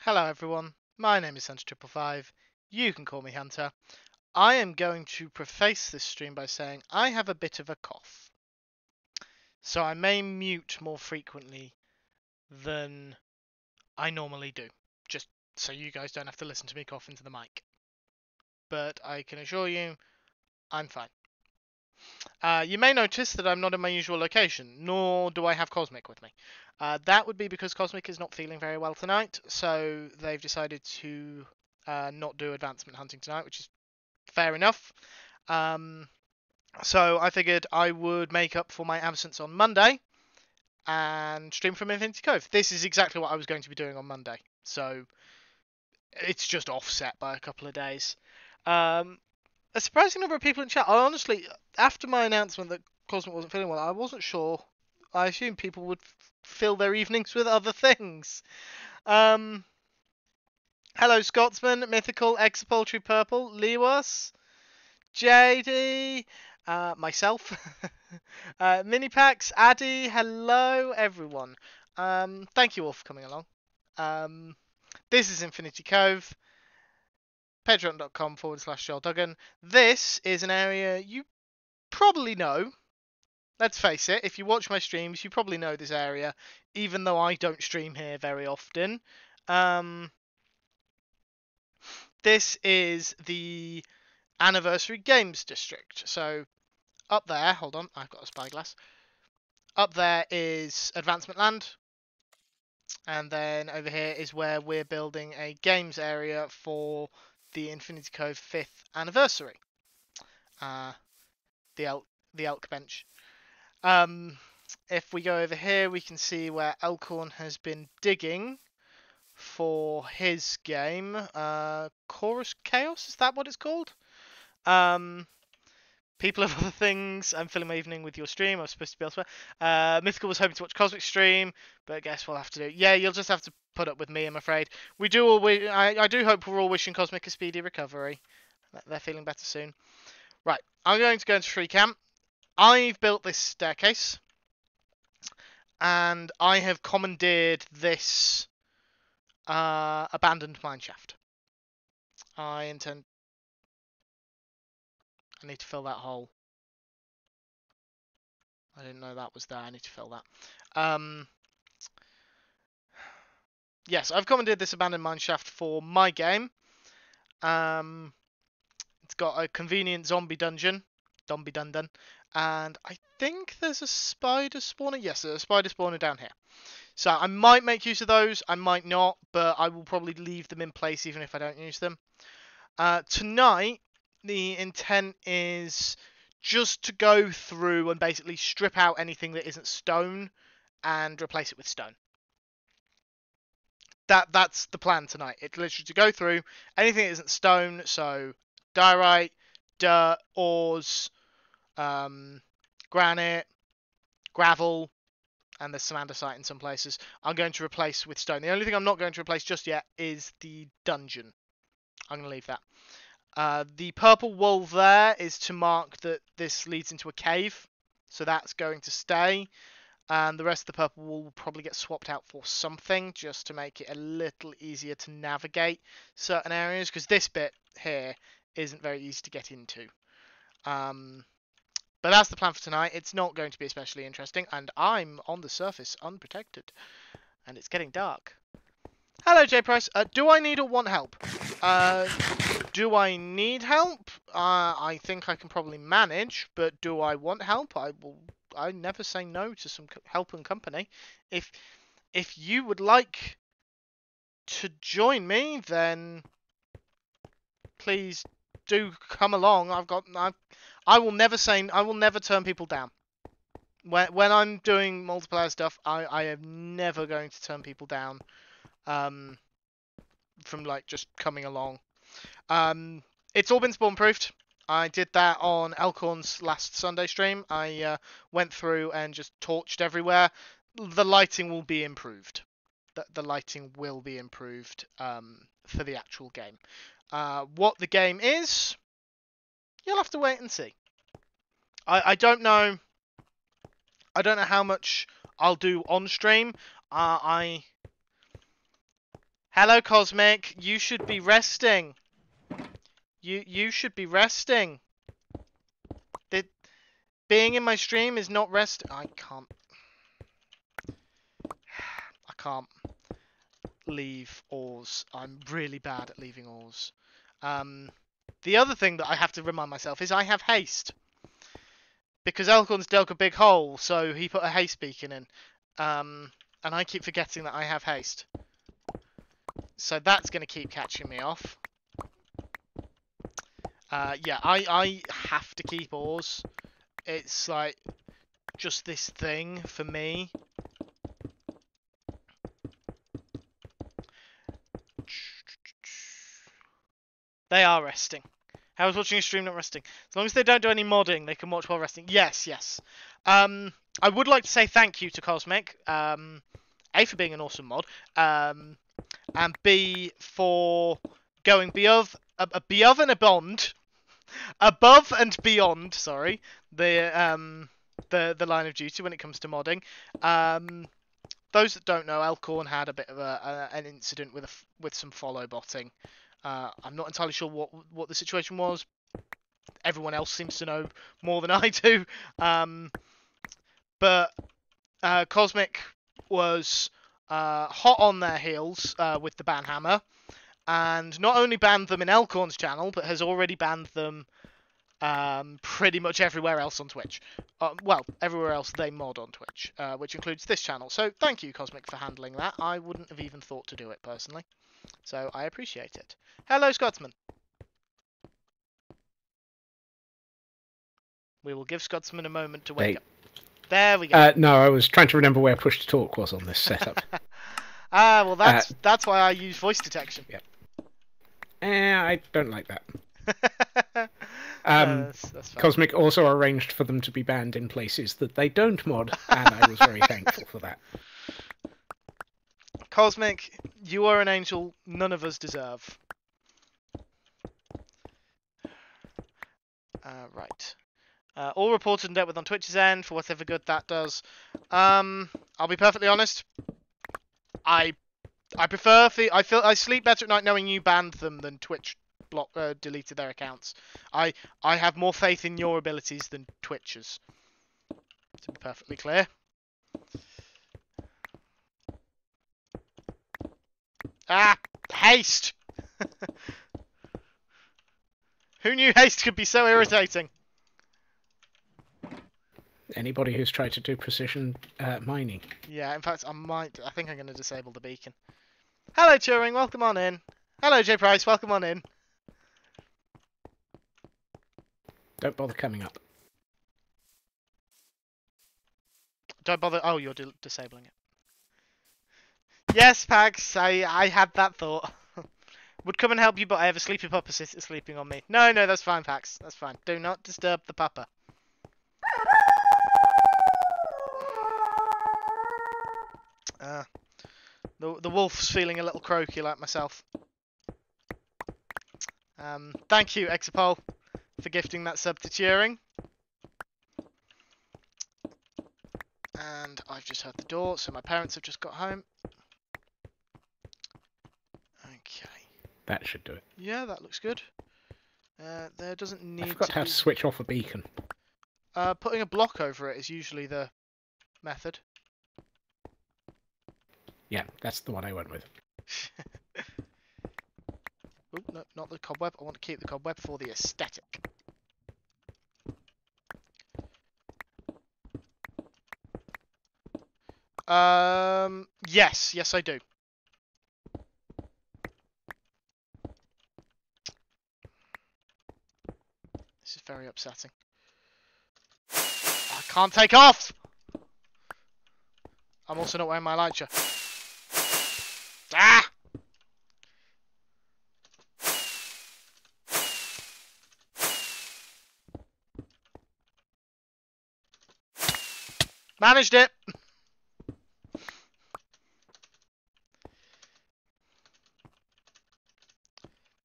Hello everyone, my name is Hunter555, you can call me Hunter. I am going to preface this stream by saying I have a bit of a cough, so I may mute more frequently than I normally do, just so you guys don't have to listen to me cough into the mic. But I can assure you, I'm fine. You may notice that I'm not in my usual location, nor do I have Cosmic with me. That would be because Cosmic is not feeling very well tonight, so they've decided to not do advancement hunting tonight, which is fair enough. So I figured I would make up for my absence on Monday and stream from Infinity Cove. This is exactly what I was going to be doing on Monday, so it's just offset by a couple of days. A surprising number of people in chat. I honestly, after my announcement that Cosmic wasn't feeling well, I wasn't sure. I assumed people would fill their evenings with other things. Hello, Scotsman, Mythical, Exapultry Purple, Lewas, JD, myself, Minipacks, Addy, hello, everyone. Thank you all for coming along. This is Infinity Cove. Patreon.com/Joel Duggan. This is an area you probably know. Let's face it, if you watch my streams, you probably know this area, even though I don't stream here very often. This is the Anniversary Games District. So, up there, hold on, I've got a spyglass. Up there is Advancement Land. And then over here is where we're building a games area for the Infinity Cove 5th anniversary. The elk bench. If we go over here, we can see where Elkhorn has been digging for his game. Chorus Chaos, is that what it's called? People of other things, I'm filling my evening with your stream. I was supposed to be elsewhere. Mythical was hoping to watch Cosmic stream, but I guess we'll have to do. Yeah, you'll just have to put up with me, I'm afraid. I do hope we're all wishing Cosmic a speedy recovery. They're feeling better soon. Right, I'm going to go into free camp. I've built this staircase, and I have commandeered this abandoned mineshaft. I need to fill that hole. I didn't know that was there. I need to fill that. Yes, I've commandeered this abandoned mineshaft for my game. It's got a convenient zombie dungeon. And I think there's a spider spawner. Yes, there's a spider spawner down here. So I might make use of those. I might not, but I will probably leave them in place even if I don't use them. Tonight, the intent is just to go through and basically strip out anything that isn't stone and replace it with stone. That's the plan tonight. It's literally to go through anything that isn't stone, so diorite, dirt, ores, granite, gravel, and there's some andesite in some places. I'm going to replace with stone. The only thing I'm not going to replace just yet is the dungeon. I'm going to leave that. The purple wool there is to mark that this leads into a cave, so that's going to stay. And the rest of the purple wool will probably get swapped out for something, just to make it a little easier to navigate certain areas, because this bit here isn't very easy to get into. But that's the plan for tonight. It's not going to be especially interesting, and I'm on the surface unprotected, and it's getting dark. Hello, J Price. Do I need or want help? Do I need help? I think I can probably manage, but do I want help? I never say no to some help and company. If you would like to join me, then please do come along. I will never turn people down. When I'm doing multiplayer stuff, I am never going to turn people down. From like just coming along. It's all been spawn proofed. I did that on Elkhorn's last Sunday stream. I went through and just torched everywhere. The lighting will be improved. The lighting will be improved for the actual game. What the game is, you'll have to wait and see. I don't know. I don't know how much I'll do on stream. Hello, Cosmic. You should be resting. You should be resting. Being in my stream is not rest. I can't leave ores. I'm really bad at leaving ores. The other thing that I have to remind myself is I have haste. Because Elkhorn's dug a big hole, so he put a haste beacon in. And I keep forgetting that I have haste. So that's going to keep catching me off. Yeah, I have to keep ores. It's like just this thing for me. They are resting. I was watching a stream, not resting. As long as they don't do any modding, they can watch while resting. Yes, yes. I would like to say thank you to Cosmic. A, for being an awesome mod. And B, for going above and beyond. Above and beyond, sorry. The line of duty when it comes to modding. Those that don't know, Elkhorn had a bit of an incident with some follow botting. I'm not entirely sure what the situation was. Everyone else seems to know more than I do. But Cosmic was hot on their heels with the ban hammer, and not only banned them in Elkhorn's channel, but has already banned them pretty much everywhere else on Twitch. Well, everywhere else they mod on Twitch, which includes this channel. So thank you, Cosmic, for handling that. I wouldn't have even thought to do it personally. So I appreciate it. Hello, Scotsman. We will give Scotsman a moment to wake up. There we go. No, I was trying to remember where push to talk was on this setup. Well, that's why I use voice detection. Yeah. I don't like that. That's Cosmic also arranged for them to be banned in places that they don't mod, and I was very thankful for that. Cosmic, you are an angel none of us deserve. Right. All reported and dealt with on Twitch's end for whatever good that does. I'll be perfectly honest. I prefer I sleep better at night knowing you banned them than Twitch deleted their accounts. I have more faith in your abilities than Twitch's. To be perfectly clear. Haste! Who knew haste could be so irritating? Anybody who's tried to do precision mining. Yeah, in fact, I think I'm going to disable the beacon. Hello, Turing, welcome on in. Hello, J Price, welcome on in. Don't bother coming up. Don't bother. Oh, you're disabling it. Yes, Pax, I had that thought. Would come and help you, but I have a sleepy pupper sleeping on me. No, that's fine, Pax. That's fine. Do not disturb the pupper. The wolf's feeling a little croaky like myself. Thank you, Exapol, for gifting that sub to Turing. And I've just heard the door, so my parents have just got home. Okay. That should do it. Yeah, that looks good. There doesn't need I forgot how to switch off a beacon. Putting a block over it is usually the method. Yeah, that's the one I went with. Ooh, no, not the cobweb. I want to keep the cobweb for the aesthetic. Yes, I do. This is very upsetting. I can't take off! I'm also not wearing my lighter. Ah! Managed it!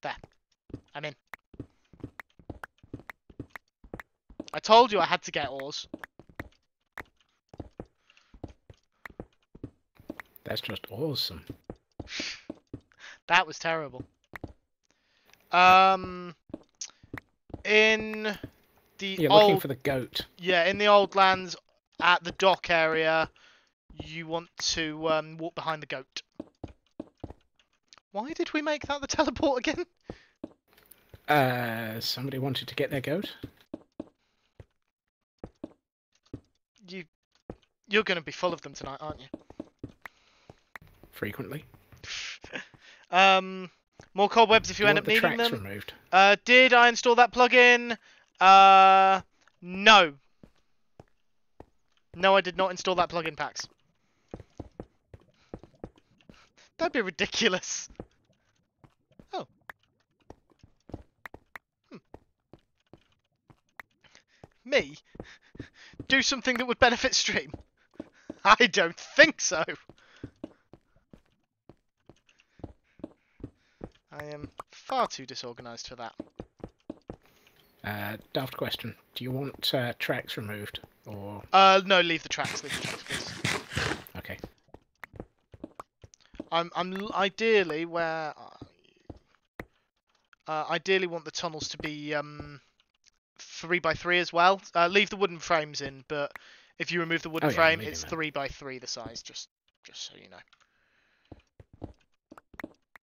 There. I'm in. I told you I had to get ores. That's just awesome. That was terrible. In the You're looking old, for the goat. yeah, in the old lands at the dock area, you want to walk behind the goat. Why did we make that the teleport again? Somebody wanted to get their goat? You're going to be full of them tonight, aren't you? Frequently. More cobwebs if you end up the needing tracks them. removed? Did I install that plugin? No. No, I did not install that plugin, Pax. That'd be ridiculous. Oh. Me? Do something that would benefit stream? I don't think so. I am far too disorganised for that. Daft question. Do you want tracks removed, or...? No, leave the tracks, please. Okay. I'm ideally where... ideally want the tunnels to be 3x3 as well. Leave the wooden frames in, but if you remove the wooden frame, it's 3x3 the size, just so you know.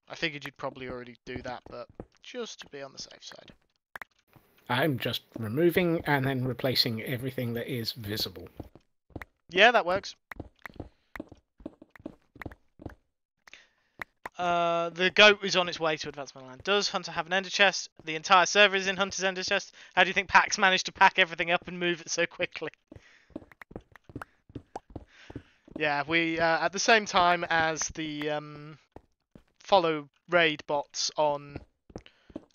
I figured you'd probably already do that, but just to be on the safe side. I'm just removing and then replacing everything that is visible. Yeah, that works. The goat is on its way to Advanced Land. Does Hunter have an ender chest? The entire server is in Hunter's ender chest. How do you think Pax managed to pack everything up and move it so quickly? Yeah, we at the same time as the follow raid bots on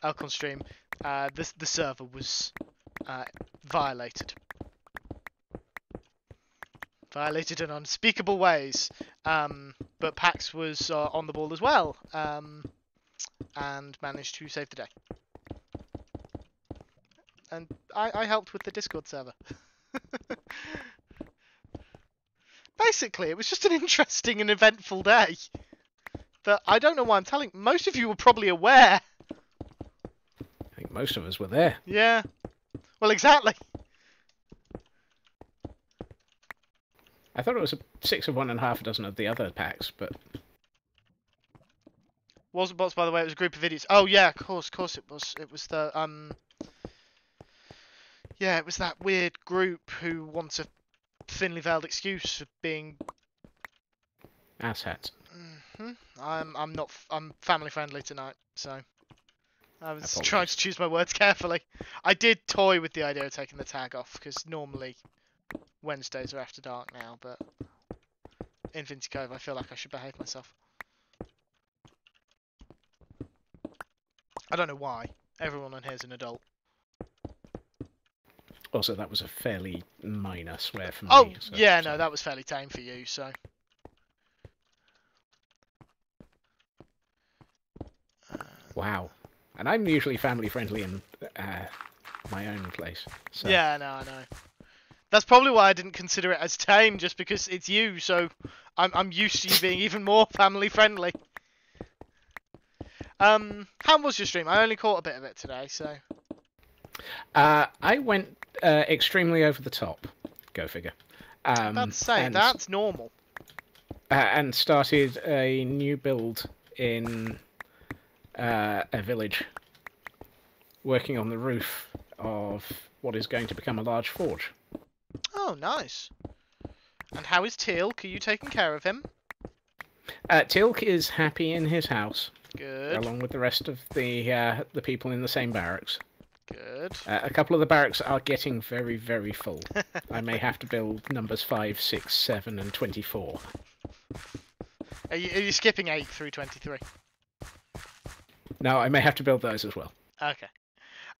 Elcon stream, the server was violated. Violated in unspeakable ways. But Pax was on the ball as well, and managed to save the day. And I helped with the Discord server. Basically, it was just an interesting and eventful day. That I don't know why I'm telling. Most of you were probably aware. I think most of us were there. Yeah. Well, exactly. I thought it was 6 of one and half a dozen of the other packs, but... Wasn't bots, by the way, it was a group of idiots. Oh, yeah, of course it was. It was the, yeah, it was that weird group who wants a thinly veiled excuse for being... asshats. I'm family friendly tonight, so... I was trying to choose my words carefully. I did toy with the idea of taking the tag off, because normally Wednesdays are after dark now, but... Infinity Cove, I feel like I should behave myself. I don't know why. Everyone on here is an adult. Also, that was a fairly minor swear for me. Oh, so, yeah, no, that was fairly tame for you, so... Wow. And I'm usually family friendly in my own place. So. Yeah, no, I know. That's probably why I didn't consider it as tame, just because it's you, so I'm used to you being even more family friendly. How was your stream? I only caught a bit of it today, so... I went extremely over the top. Go figure. I'm about to say, that's normal. And started a new build in a village, working on the roof of what is going to become a large forge. Oh, nice. And how is Teal'c? Are you taking care of him? Teal'c is happy in his house. Good. Along with the rest of the people in the same barracks. Good. A couple of the barracks are getting very, very full. I may have to build numbers 5, 6, 7, and 24. Are you skipping 8 through 23? No, I may have to build those as well. Okay.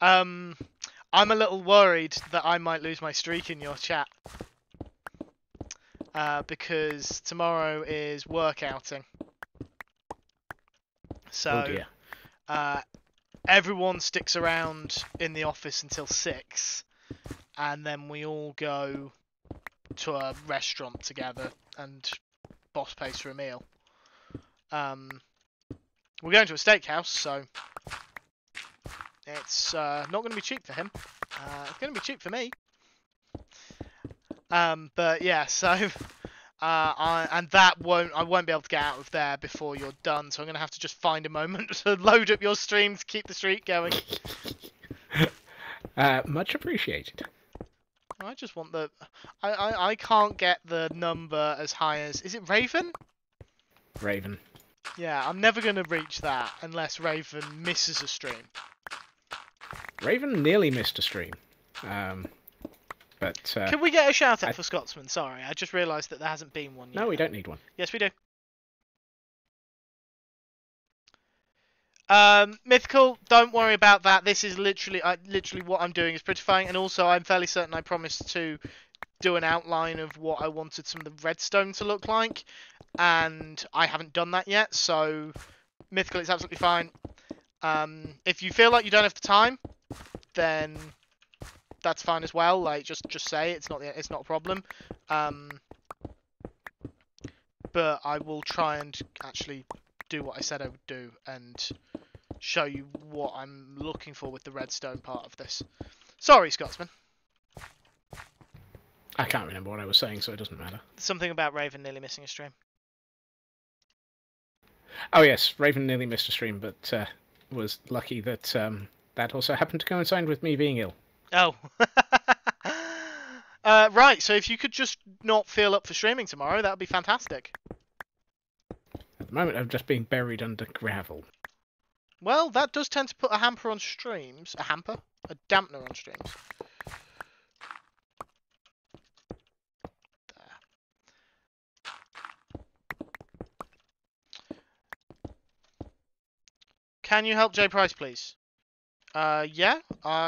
I'm a little worried that I might lose my streak in your chat. Because tomorrow is work outing. So, oh dear. Everyone sticks around in the office until 6, and then we all go to a restaurant together, and boss pays for a meal. We're going to a steakhouse, so it's not going to be cheap for him. It's going to be cheap for me. But yeah, so I won't be able to get out of there before you're done. So I'm going to have to just find a moment to load up your stream to keep the streak going. Much appreciated. I just want the. I can't get the number as high as. Is it Raven? Raven. Yeah, I'm never going to reach that unless Raven misses a stream. Raven nearly missed a stream. But Can we get a shout out for Scotsman? Sorry, I just realised that there hasn't been one yet. No, we don't need one. Yes, we do. Mythical, don't worry about that. This is literally what I'm doing is prettifying, and also I'm fairly certain I promised to do an outline of what I wanted some of the redstone to look like, and I haven't done that yet. So, Mythical, it's absolutely fine. If you feel like you don't have the time, then that's fine as well. Like, just say it's not a problem. But I will try and actually do what I said I would do and show you what I'm looking for with the redstone part of this. Sorry, Scotsman. I can't remember what I was saying, so it doesn't matter. Something about Raven nearly missing a stream. Oh yes, Raven nearly missed a stream, but was lucky that that also happened to coincide with me being ill. Oh. Right, so if you could just not feel up for streaming tomorrow, that would be fantastic. At the moment, I'm just being buried under gravel. Well, that does tend to put a hamper on streams. A hamper? A dampener on streams. There. Can you help J Price, please? Yeah?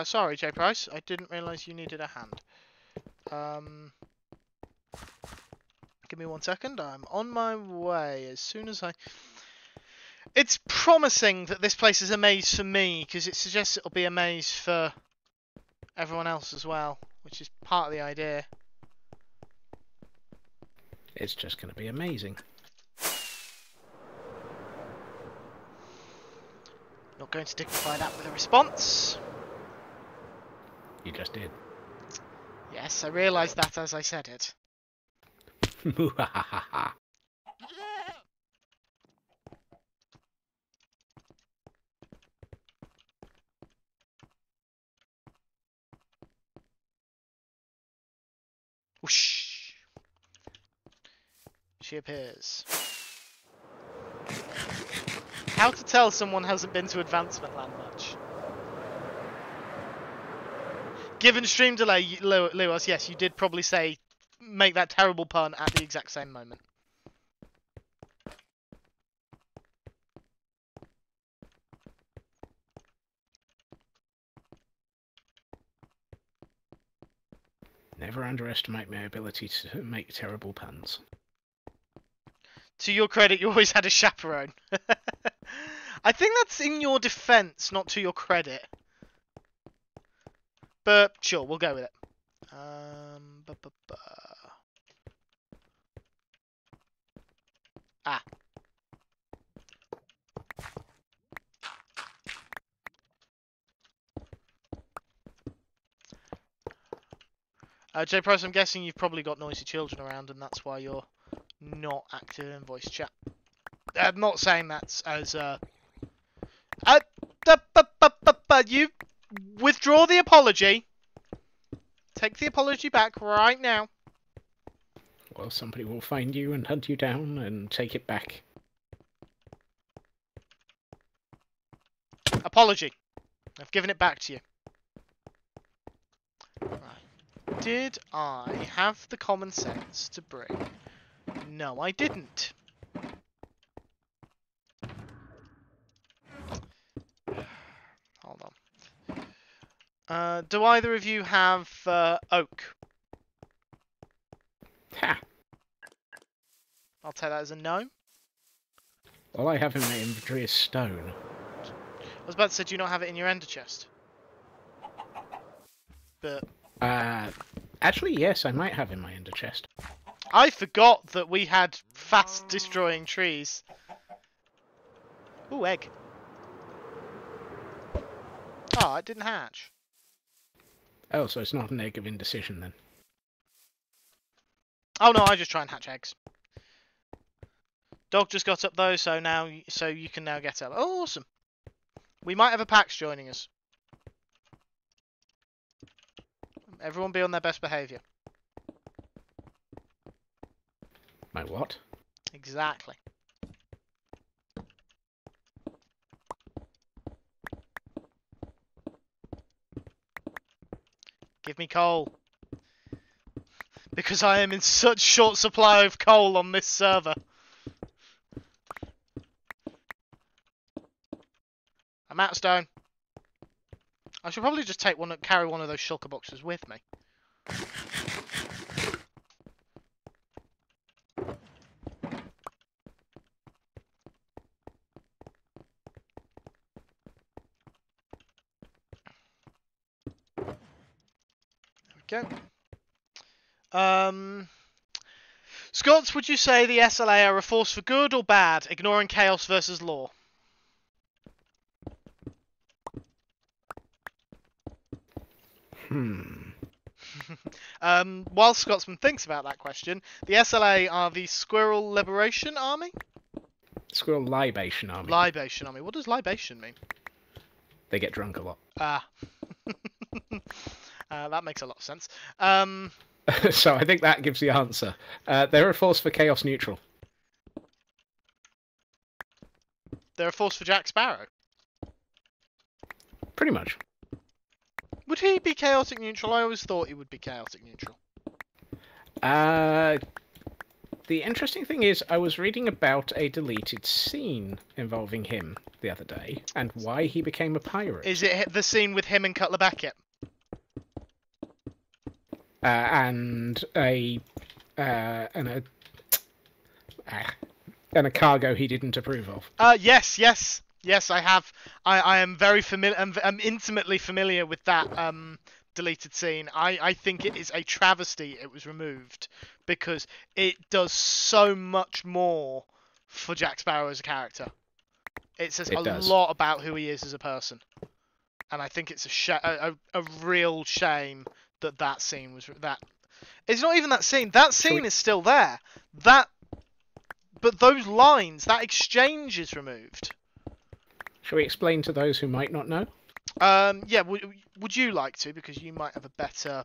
Sorry, J Price. I didn't realise you needed a hand. Give me 1 second. I'm on my way as soon as I... It's promising that this place is a maze for me, because it suggests it'll be a maze for everyone else as well, which is part of the idea. It's just going to be amazing. Not going to dignify that with a response. You just did. Yes, I realised that as I said it. Whoosh. She appears. How to tell someone hasn't been to Advancement Land much? Given stream delay, Lewis, yes, you did probably make that terrible pun at the exact same moment. Never underestimate my ability to make terrible puns. To your credit, you always had a chaperone. I think that's in your defense, not to your credit. But sure, we'll go with it. Ah. J Price, I'm guessing you've probably got noisy children around, and that's why you're not active in voice chat. I'm not saying that's as you withdraw the apology. Take the apology back right now. Well, somebody will find you and hunt you down and take it back. Apology. I've given it back to you. Right. Did I have the common sense to bring? No, I didn't. Hold on. Do either of you have oak? Ha! I'll take that as a no. All I have in my inventory is stone. I was about to say, do you not have it in your ender chest? But... actually, yes, I might have in my ender chest. I forgot that we had fast-destroying trees. Ooh, egg. Oh, it didn't hatch. Oh, so it's not an egg of indecision then. Oh no, I just try and hatch eggs. Dog just got up though, so you can now get up. Oh, awesome. We might have a PAX joining us. Everyone be on their best behaviour. My what? Exactly. Give me coal. Because I am in such short supply of coal on this server. I'm out of stone. I should probably just carry one of those shulker boxes with me. There we go. Scots, would you say the SLA are a force for good or bad, ignoring chaos versus law? While Scotsman thinks about that question, the SLA are the Squirrel Liberation Army? Squirrel Libation Army. Libation Army. What does libation mean? They get drunk a lot. Ah. That makes a lot of sense. So I think that gives the answer. They're a force for chaos neutral. They're a force for Jack Sparrow. Pretty much. Would he be chaotic neutral? I always thought he would be chaotic neutral. The interesting thing is, I was reading about a deleted scene involving him the other day, and why he became a pirate. Is it the scene with him and Cutler Beckett? And a cargo he didn't approve of. Yes, I have. I am very familiar. I'm intimately familiar with that deleted scene. I think it is a travesty it was removed because it does so much more for Jack Sparrow as a character. It says a lot about who he is as a person, and I think it's a real shame that scene was that. It's not even that scene. That scene is still there. But those lines, that exchange is removed. Shall we explain to those who might not know? Yeah, would you like to? Because you might have a better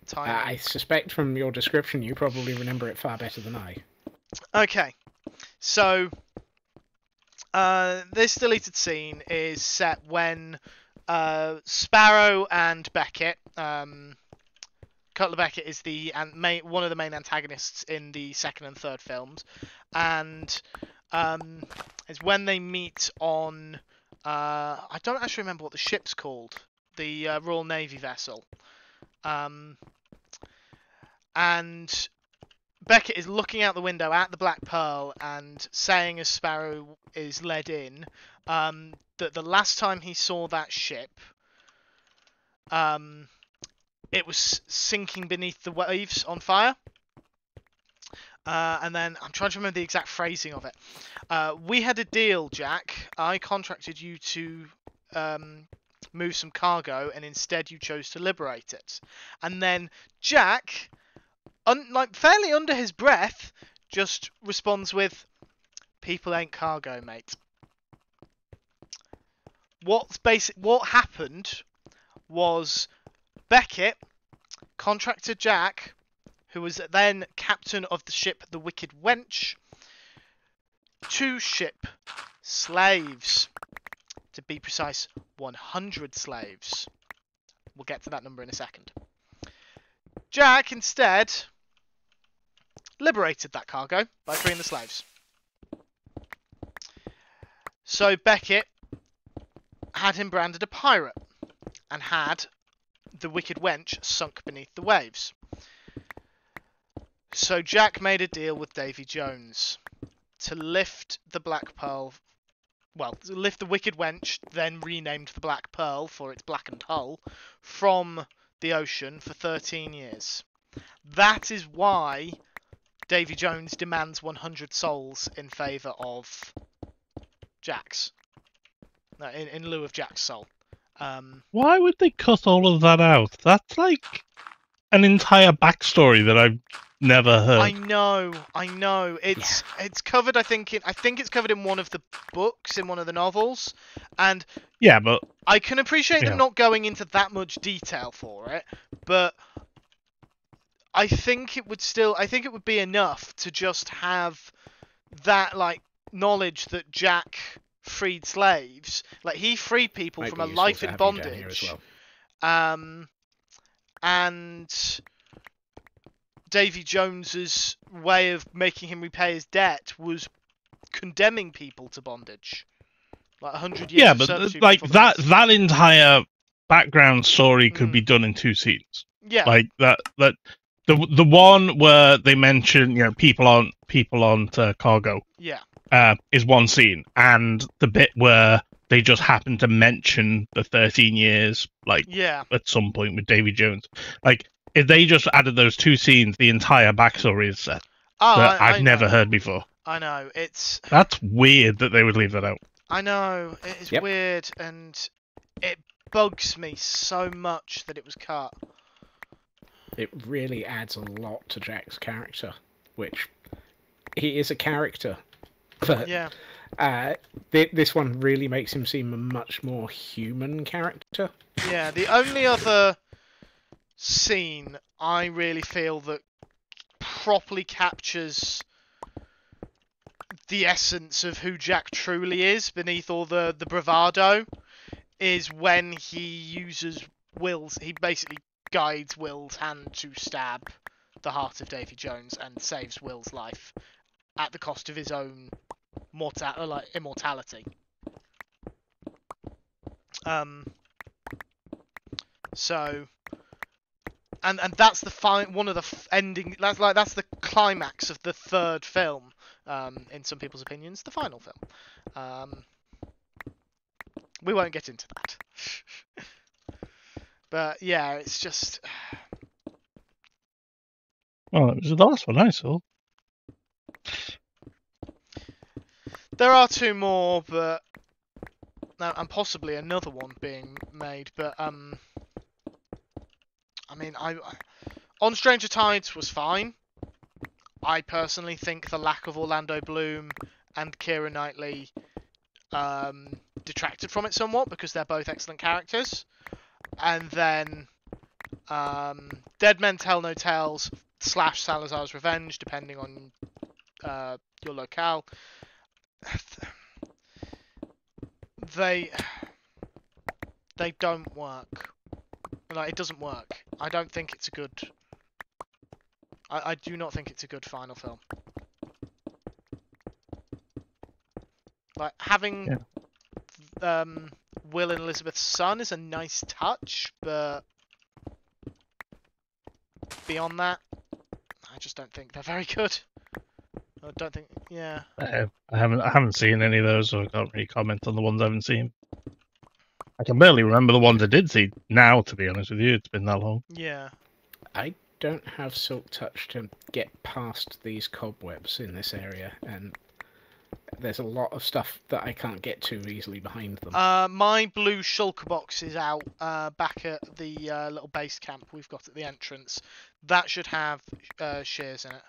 time. I suspect from your description you probably remember it far better than I. Okay, so this deleted scene is set when Sparrow and Beckett, Cutler Beckett is one of the main antagonists in the second and third films, and it's when they meet on I don't actually remember what the ship's called, the Royal Navy vessel, and Beckett is looking out the window at the Black Pearl and saying as Sparrow is led in that the last time he saw that ship, it was sinking beneath the waves on fire. And then I'm trying to remember the exact phrasing of it. We had a deal, Jack. I contracted you to move some cargo, and instead you chose to liberate it. And then Jack, fairly under his breath, just responds with, "People ain't cargo, mate." What happened was Beckett contracted Jack, who was then captain of the ship the Wicked Wench, to ship slaves. To be precise, 100 slaves. We'll get to that number in a second. Jack, instead, liberated that cargo by freeing the slaves. So Beckett had him branded a pirate and had the Wicked Wench sunk beneath the waves. So Jack made a deal with Davy Jones to lift the Black Pearl, to lift the Wicked Wench, then renamed the Black Pearl for its blackened hull, from the ocean for 13 years. That is why Davy Jones demands 100 souls in favour of Jack's. No, in lieu of Jack's soul. Why would they cut all of that out? That's like an entire backstory that I've never heard. I know. It's covered. I think it's covered in one of the books, in one of the novels, and Yeah, but I can appreciate them not going into that much detail for it, but I think it would be enough to just have that like knowledge that Jack freed slaves. Like he freed people from a life in bondage. And Davy Jones's way of making him repay his debt was condemning people to bondage. Like 100 years of servitude. Like that entire background story could be done in 2 scenes. Yeah. Like that the one where they mention, you know, people on cargo. Yeah. Is one scene, and the bit where they just happen to mention the 13 years, like, at some point with Davy Jones. Like, if they just added those 2 scenes, the entire backstory is set. That I've never heard before. I know, that's weird that they would leave that out. I know, it is weird, and it bugs me so much that it was cut. It really adds a lot to Jack's character, which he is a character. But this one really makes him seem a much more human character. Yeah, the only other scene I really feel that properly captures the essence of who Jack truly is beneath all the bravado is when he uses he basically guides Will's hand to stab the heart of Davy Jones and saves Will's life at the cost of his own immortality. So, and that's the one of the ending. That's the climax of the 3rd film. In some people's opinions, the final film. We won't get into that. But yeah, it's just. Well, it was the last one I saw. There are 2 more, but and possibly another one being made. But I mean, On Stranger Tides was fine. I personally think the lack of Orlando Bloom and Keira Knightley detracted from it somewhat because they're both excellent characters. And then Dead Men Tell No Tales / Salazar's Revenge, depending on your locale. They don't work. Like, it doesn't work. I don't think it's a good. I do not think it's a good final film. Like having Will and Elizabeth's son is a nice touch, but beyond that, I just don't think they're very good. I don't think. Yeah. I haven't seen any of those, so I can't really comment on the ones I haven't seen. I can barely remember the ones I did see now, to be honest with you. It's been that long. Yeah. I don't have Silk Touch to get past these cobwebs in this area, and there's a lot of stuff that I can't get to easily behind them. My blue shulker box is out back at the little base camp we've got at the entrance. That should have shears in it.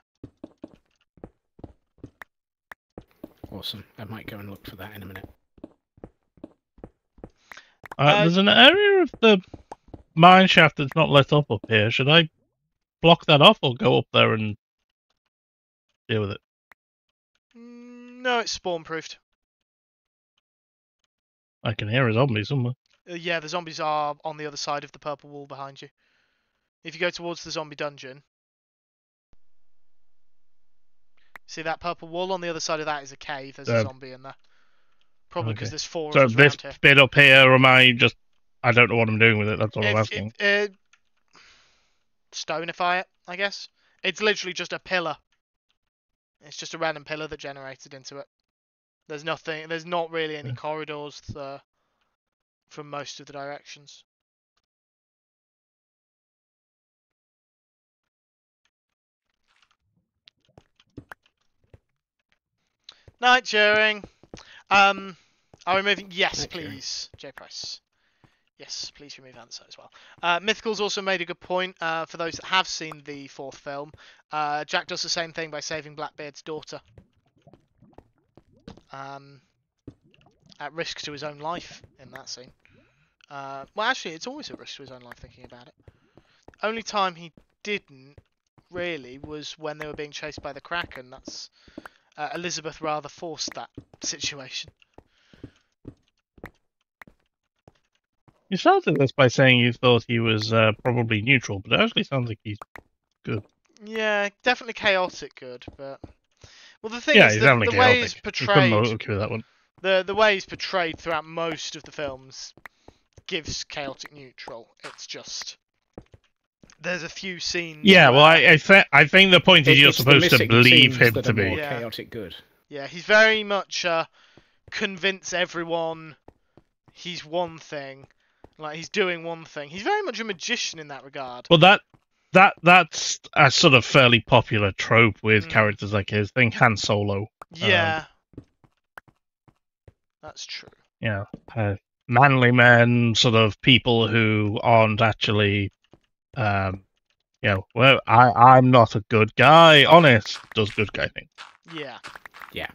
Awesome. I might go and look for that in a minute. There's an area of the mine shaft that's not lit up here. Should I block that off or go up there and deal with it? No, it's spawn-proofed. I can hear a zombie somewhere. Yeah, the zombies are on the other side of the purple wall behind you. If you go towards the zombie dungeon, see that purple wall? On the other side of that is a cave. There's a zombie in there. Probably because there's 4 of us this around here. bit up here, I don't know what I'm doing with it. That's all I'm asking. Stoneify it, I guess. It's literally just a pillar. It's just a random pillar that generated into it. There's nothing. There's not really any corridors from most of the directions. Night, Turing. Are we moving? Yes, Okay. please, J Price. Yes, please remove answer as well. Mythical's also made a good point for those that have seen the 4th film. Jack does the same thing by saving Blackbeard's daughter. At risk to his own life in that scene. Well, actually, it's always a risk to his own life thinking about it. Only time he didn't, really, was when they were being chased by the Kraken. That's Elizabeth rather forced that situation. You started this by saying you thought he was probably neutral, but it actually sounds like he's good. Yeah, definitely chaotic good, but... Well, the thing Yeah, is, he's the definitely way chaotic. he's You portrayed... couldn't argue with that one. The way he's portrayed throughout most of the films gives chaotic neutral. It's just... There's a few scenes. Yeah, well, where... I think the point is you're supposed to believe him to be chaotic good. Yeah, he's very much convince everyone he's one thing, like he's doing one thing. He's very much a magician in that regard. Well, that's a sort of fairly popular trope with characters like his. Think Han Solo. Yeah, that's true. Yeah, manly men, sort of people who aren't actually. Well, I'm not a good guy. Honest does good guy thing. Yeah. Yeah.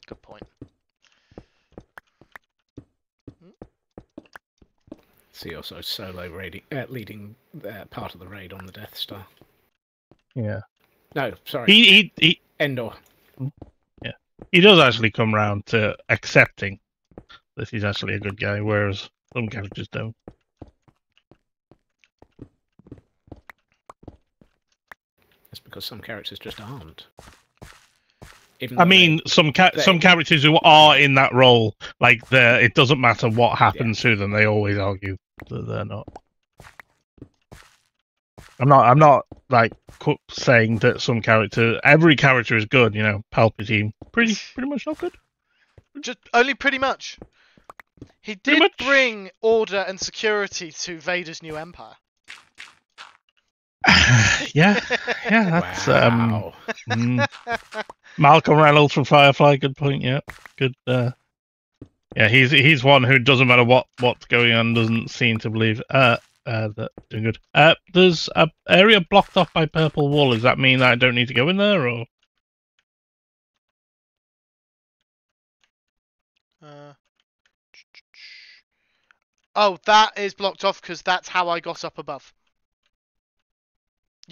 Good point. See also Solo leading part of the raid on the Death Star. Yeah. No, sorry. He Endor. Yeah. He does actually come round to accepting that he's actually a good guy, whereas some characters don't. That's because some characters just aren't. I mean, some characters who are in that role, like it doesn't matter what happens to them, they always argue that they're not. I'm not like saying that every character is good. You know, Palpatine, pretty much not good. Just only pretty much. He did bring order and security to Vader's new empire. yeah, that's wow. Malcolm Reynolds from Firefly. Good point. Yeah, good. Yeah, he's one who doesn't matter what's going on, doesn't seem to believe. That doing good. There's a area blocked off by purple wall. Does that mean that I don't need to go in there, or? Oh, that is blocked off because that's how I got up above.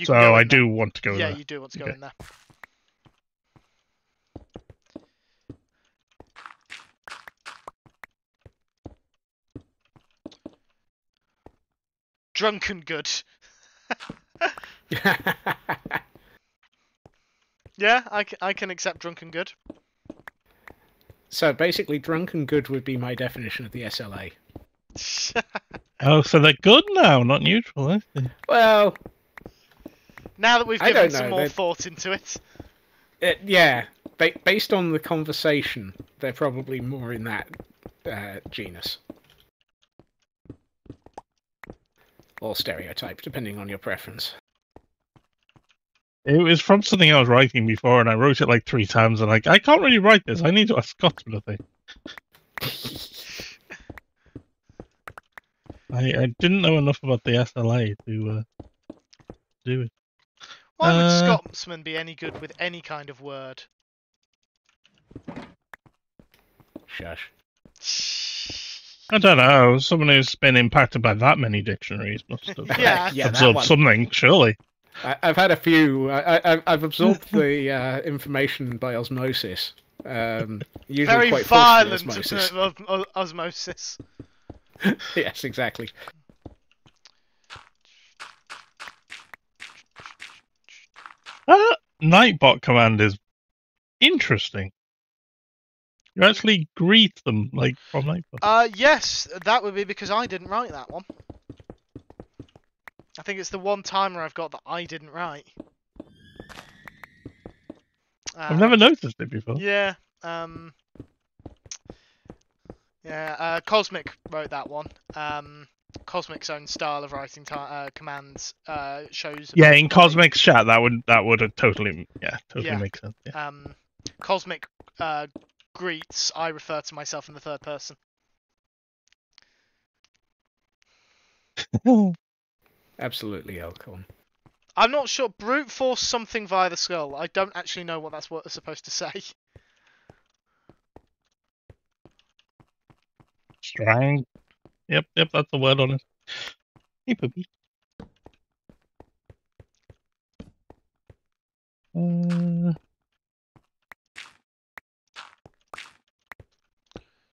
So I do want to go there. Yeah, you do want to go in there. Drunken good. Yeah, I can accept drunken good. So basically, drunken good would be my definition of the SLA. Oh, so they're good now, not neutral, eh? Well, now that we've given some more thought into it. Yeah, based on the conversation, they're probably more in that genus. Or stereotype, depending on your preference. It was from something I was writing before, and I wrote it like 3 times, and I can't really write this. I need to ask Scott what I think. I didn't know enough about the SLA to do it. Why would Scotsman be any good with any kind of word? Shush. I don't know. Someone who's been impacted by that many dictionaries must have absorbed something, surely. I've had a few. I've absorbed the information by osmosis. Usually very quite violent osmosis. Yes, exactly. Nightbot command is interesting. You actually greet them like from Nightbot. Yes, that would be because I didn't write that one. I think it's the one timer I've got that I didn't write. I've never noticed it before. Yeah. Cosmic wrote that one. Cosmic's own style of writing commands shows. Yeah, in Cosmic's chat, that would totally make sense. Yeah. Cosmic greets, I refer to myself in the third person. Absolutely, Elkhorn. I'm not sure. Brute force something via the skull. I don't actually know what that's supposed to say. Strang. Yep, that's the word on it. Hey, puppy.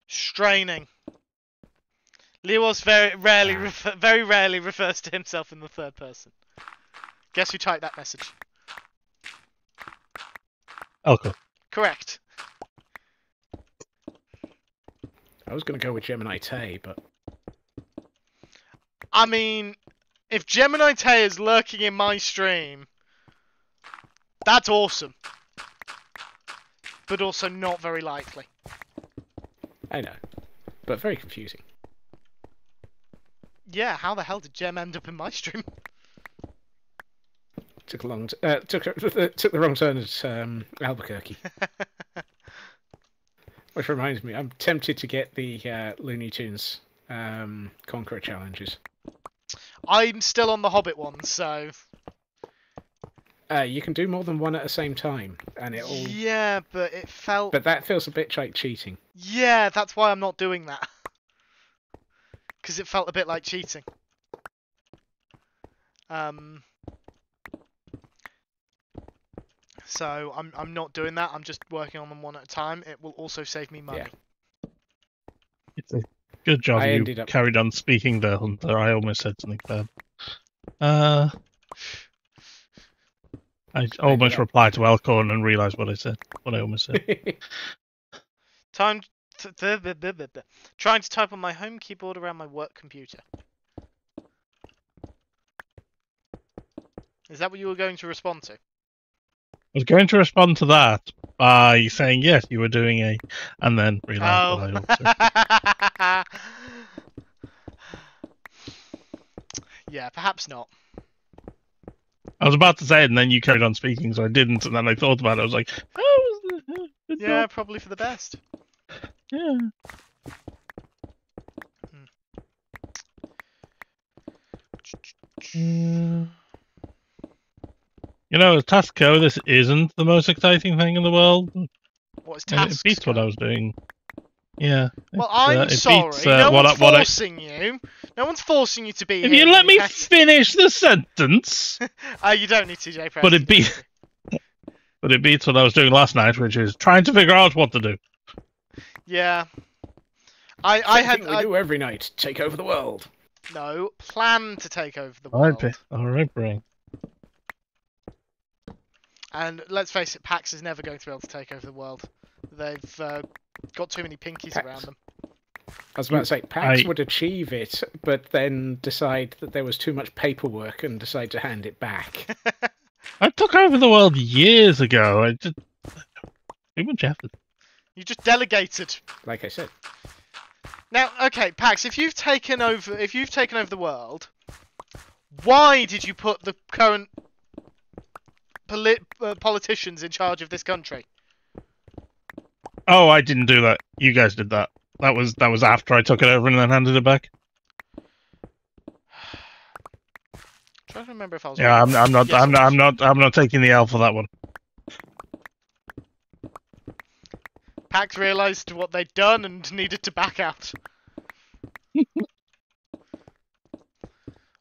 Straining. Leos very rarely refers to himself in the third person. Guess who typed that message? Elko. Correct. I was going to go with Gemini Tay, but... I mean, if Gemini Tay is lurking in my stream, that's awesome. But also not very likely. I know, but very confusing. Yeah, how the hell did Gem end up in my stream? Took a long took the wrong turn at Albuquerque. Which reminds me, I'm tempted to get the Looney Tunes Conqueror challenges. I'm still on the Hobbit one, so... You can do more than one at the same time, and it'll... Yeah, but it felt... But that feels a bit like cheating. Yeah, that's why I'm not doing that. Because it felt a bit like cheating. So I'm not doing that. I'm just working on them one at a time. It will also save me money. Yeah. It's a good job you carried on speaking there, Hunter. I almost said something bad. I almost replied to Elkhorn and realised what I almost said. Trying to type on my home keyboard around my work computer. Is that what you were going to respond to? I was going to respond to that by saying yes, you were doing a, and then realised what I also. Yeah, perhaps not. I was about to say it, and then you carried on speaking, so I didn't. And then I thought about it. I was like, "Oh, yeah, probably for the best." Yeah. You know, Tasco, this isn't the most exciting thing in the world. What is Tasco? It beats what I was doing. Yeah. Well, I'm sorry. No one's forcing you. No one's forcing you to be If here. you let me finish the sentence. You don't need to, Jay. But it beats what I was doing last night, which is trying to figure out what to do. Yeah. We do every night. Take over the world. No, plan to take over the world. All right, brain. And let's face it, PAX is never going to be able to take over the world. They've got too many pinkies around them. I was about to say, PAX would achieve it, but then decide that there was too much paperwork and decide to hand it back. I took over the world years ago. I just too much effort. You just delegated. Like I said. Now, okay, Pax, if you've taken over the world, why did you put the current politicians in charge of this country? Oh, I didn't do that. You guys did that. That was after I took it over and then handed it back. I'm trying to remember if I was. Yeah, I'm not taking the L for that one. Pax realised what they'd done and needed to back out.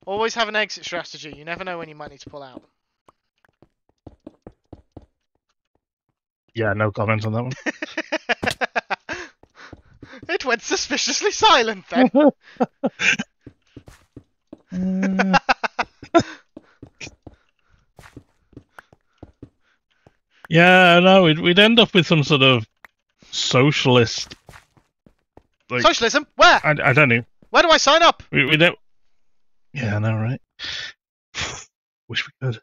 Always have an exit strategy. You never know when you might need to pull out. Yeah, no comments on that one. It went suspiciously silent then. Yeah, no, we'd end up with some sort of socialist. Like, socialism? Where? I don't know. Where do I sign up? We don't. Yeah, I know, right? Wish we could.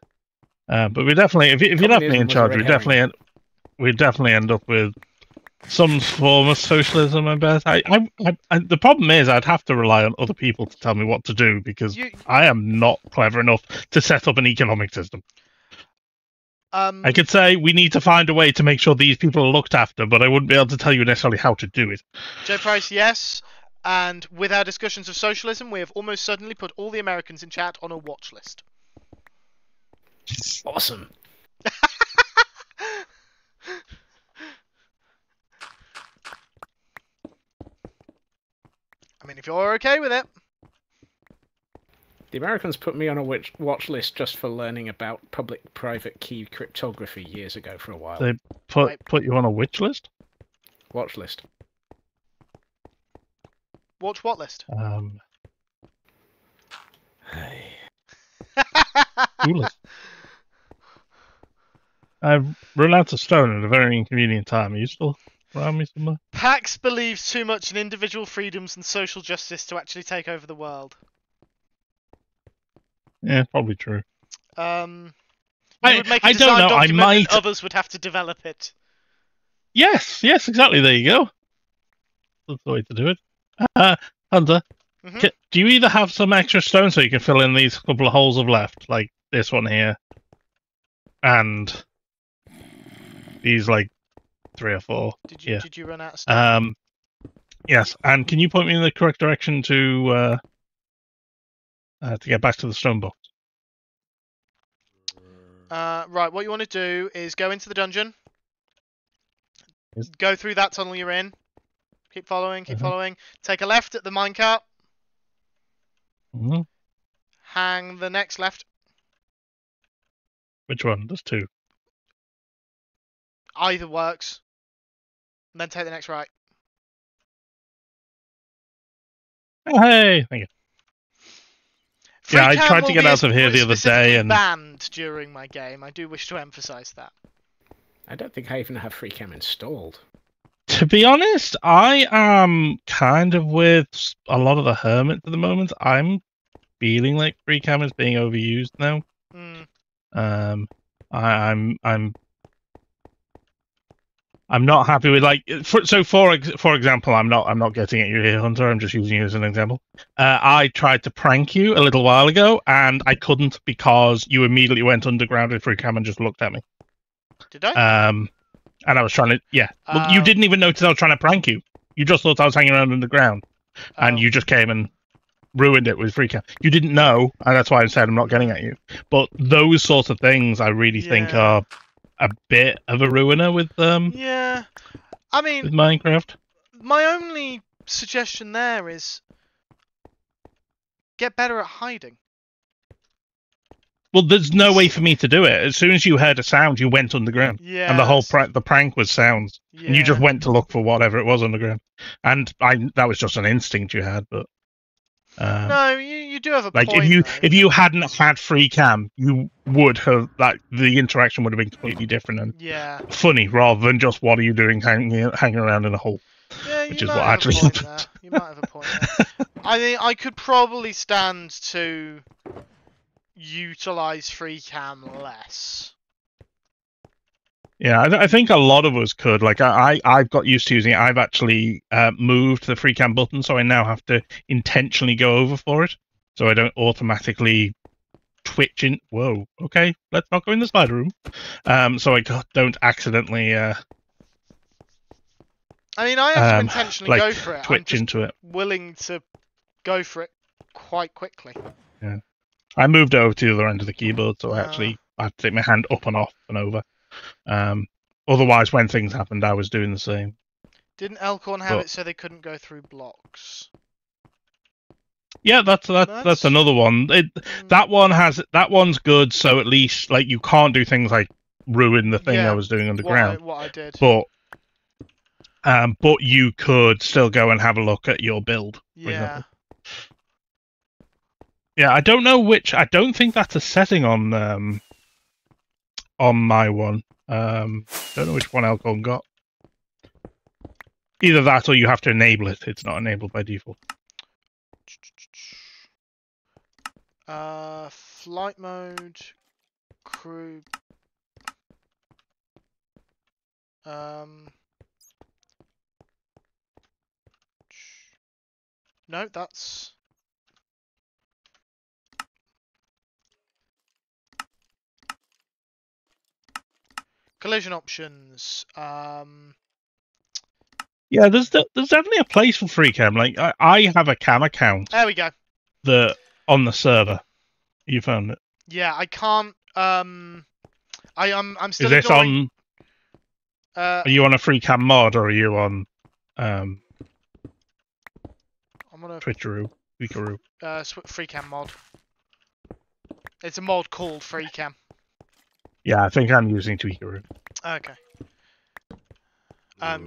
But we definitely, if you're definitely in charge, we definitely end up with some form of socialism. I bet. The problem is, I'd have to rely on other people to tell me what to do because I am not clever enough to set up an economic system. I could say we need to find a way to make sure these people are looked after, but I wouldn't be able to tell you necessarily how to do it. J. Price, yes. And with our discussions of socialism, we have almost suddenly put all the Americans in chat on a watch list. Awesome. I mean, if you're okay with it. The Americans put me on a watch list just for learning about public-private key cryptography years ago for a while. They put you on a which list? Watch list. Watch what list? List. I've run out of stone at a very inconvenient time. Are you still around me somewhere? Pax believes too much in individual freedoms and social justice to actually take over the world. Yeah, probably true. You would make a design don't know. document I might. and others would have to develop it. Yes, exactly. There you go. That's the way to do it. Hunter, do you either have some extra stone so you can fill in these couple of holes of left, like this one here, and these like 3 or 4? Did you run out of stone? Yes. And can you point me in the correct direction to get back to the stone box? Right. What you want to do is go into the dungeon. Go through that tunnel you're in. Keep following. Keep following. Take a left at the minecart. Hang the next left. Which one? There's 2. Either works. And then take the next right. Oh, hey, thank you. Free I cam tried to will get be out of here the other day and banned during my game. I do wish to emphasise that. I don't think I even have free cam installed. To be honest, I am kind of with a lot of the hermits at the moment. I'm feeling like free cam is being overused now. I'm not happy with for example, I'm not getting at you here, Hunter. I'm just using you as an example. I tried to prank you a little while ago, and I couldn't because you immediately went underground with free cam and just looked at me. Did I? And I was trying to, Well, you didn't even notice I was trying to prank you. You just thought I was hanging around underground, and you just came and ruined it with free cam. You didn't know, and that's why I said I'm not getting at you. But those sorts of things, I really think are a bit of a ruiner with Yeah, I mean, with Minecraft. My only suggestion there is get better at hiding. Well, there's no way for me to do it. As soon as you heard a sound, you went underground. Yeah. And the whole the prank was sounds. Yeah. And you just went to look for whatever it was underground. And that was just an instinct you had, but no, you do have a point. If you hadn't had free cam, you would have the interaction would have been completely different and funny rather than just what are you doing hanging around in a hole. Yeah, which is what actually happened. You might have a point there. I think I could probably stand to utilize free cam less. Yeah, I think a lot of us could. Like, I've got used to using it. I've actually moved the free cam button, so I now have to intentionally go over for it, so I don't automatically twitch in. Whoa, okay, let's not go in the spider room. So I don't accidentally. I mean, I have to intentionally go for it. Twitch into it. Willing to go for it quite quickly. Yeah, I moved over to the other end of the keyboard, so I have to take my hand up and off and over. Otherwise, when things happened, I was doing the same. Didn't Elkhorn have it so they couldn't go through blocks? Yeah, that's another one. That one's good. So at least you can't do things like ruin the thing I was doing underground. What I did. But you could still go and have a look at your build. For example. Yeah, I don't know which. I don't think that's a setting on my one. Don't know which one Elkhorn got. Either that or you have to enable it. It's not enabled by default. Flight mode, crew. No, that's. Collision options. Yeah, there's definitely a place for free cam. Like I have a cam account. There we go. On the server. You found it. Yeah, I can't. I'm still Is this ignoring. Are you on a free cam mod or are you on I'm on a Twitcheroo? free cam mod. It's a mod called free cam. Yeah, I think I'm using Tweakeroo. Okay.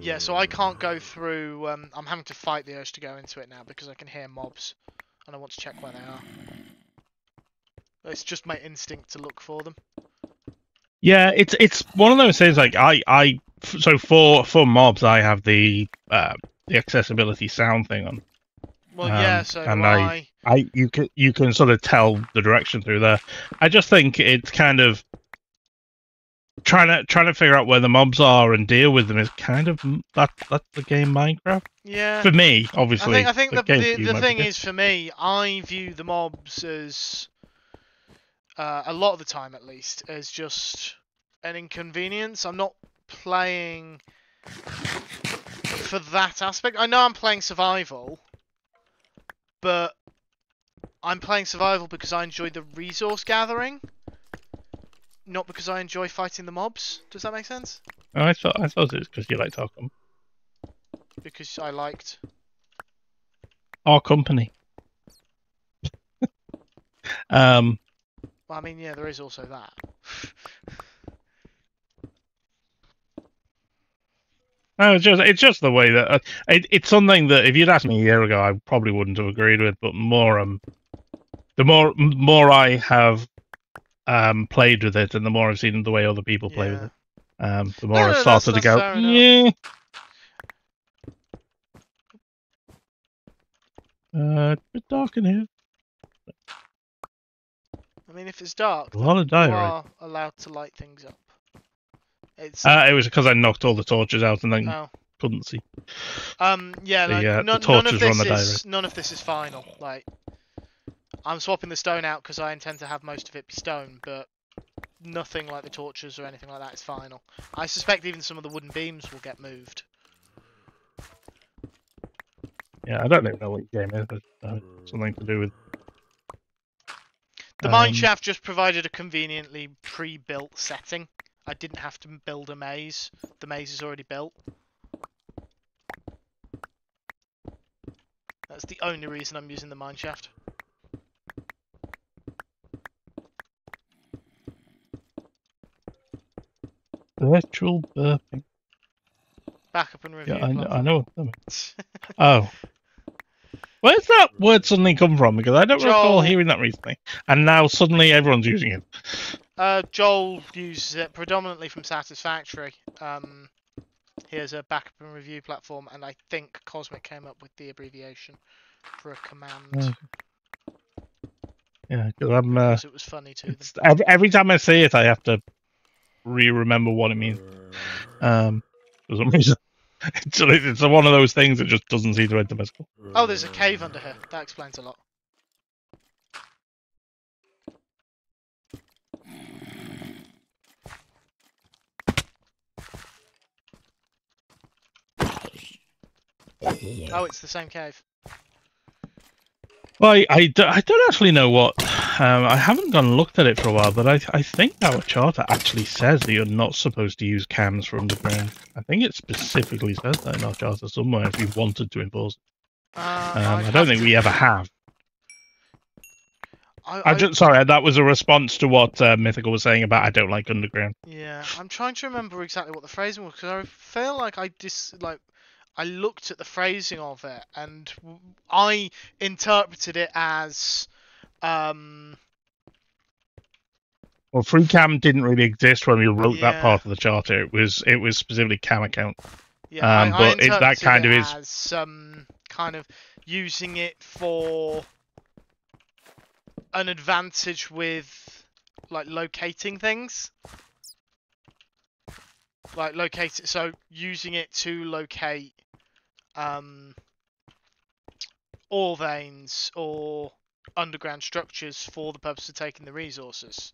Yeah, so I can't go through. I'm having to fight the urge to go into it now because I can hear mobs, and I want to check where they are. It's just my instinct to look for them. Yeah, it's one of those things. Like so for mobs, I have the accessibility sound thing on. Well, yeah, so and do you can sort of tell the direction through there. I just think it's kind of trying to figure out where the mobs are and deal with them is kind of that's the game Minecraft. Yeah. For me, obviously. I think the thing is, for me, I view the mobs as a lot of the time, at least, as just an inconvenience. I'm not playing for that aspect. I know I'm playing survival, but I'm playing survival because I enjoy the resource gathering, not because I enjoy fighting the mobs. Does that make sense? Oh, I thought it was because you liked our company. Because I liked Our company. Well, I mean, yeah, there is also that. No, it's just the way that it's something that if you'd asked me a year ago, I probably wouldn't have agreed with. But the more I have played with it, and the more I've seen the way other people play with it, the more I've started to go. Yeah. It's a bit dark in here. I mean, if it's dark, A lot of diorite. You are allowed to light things up. It was because I knocked all the torches out and then couldn't see. Yeah, the torches were on the diorite. None of this is final. Like, I'm swapping the stone out because I intend to have most of it be stone, but nothing like the torches or anything like that is final. I suspect even some of the wooden beams will get moved. Yeah, I don't even know what your game is, but something to do with. The mineshaft just provided a conveniently pre-built setting. I didn't have to build a maze. The maze is already built. That's the only reason I'm using the mineshaft. Virtual burping. Backup and review. Yeah, I know. Oh. Where's that word suddenly come from? Because I don't recall hearing that recently. And now suddenly everyone's using it. Joel uses it predominantly from Satisfactory. He has a backup and review platform, and I think Cosmic came up with the abbreviation for a command. Yeah, because it was funny to them. Every time I say it, I have to remember what it means. For some reason. It's one of those things that just doesn't seem to enter my skull. Oh, there's a cave under here. That explains a lot. Oh, it's the same cave. Well, I don't actually know what. I haven't gone and looked at it for a while, but I think our charter actually says that you're not supposed to use cams for underground. I think it specifically says that in our charter somewhere if you wanted to enforce it. I don't think we ever have. Sorry, that was a response to what Mythical was saying about I don't like underground. Yeah, I'm trying to remember exactly what the phrasing was because I feel like I looked at the phrasing of it and I interpreted it as well, free cam didn't really exist when we wrote that part of the charter. It was specifically cam account. Yeah, but that kind of is as kind of using it for an advantage with like locating things. So using it to locate ore veins or underground structures for the purpose of taking the resources.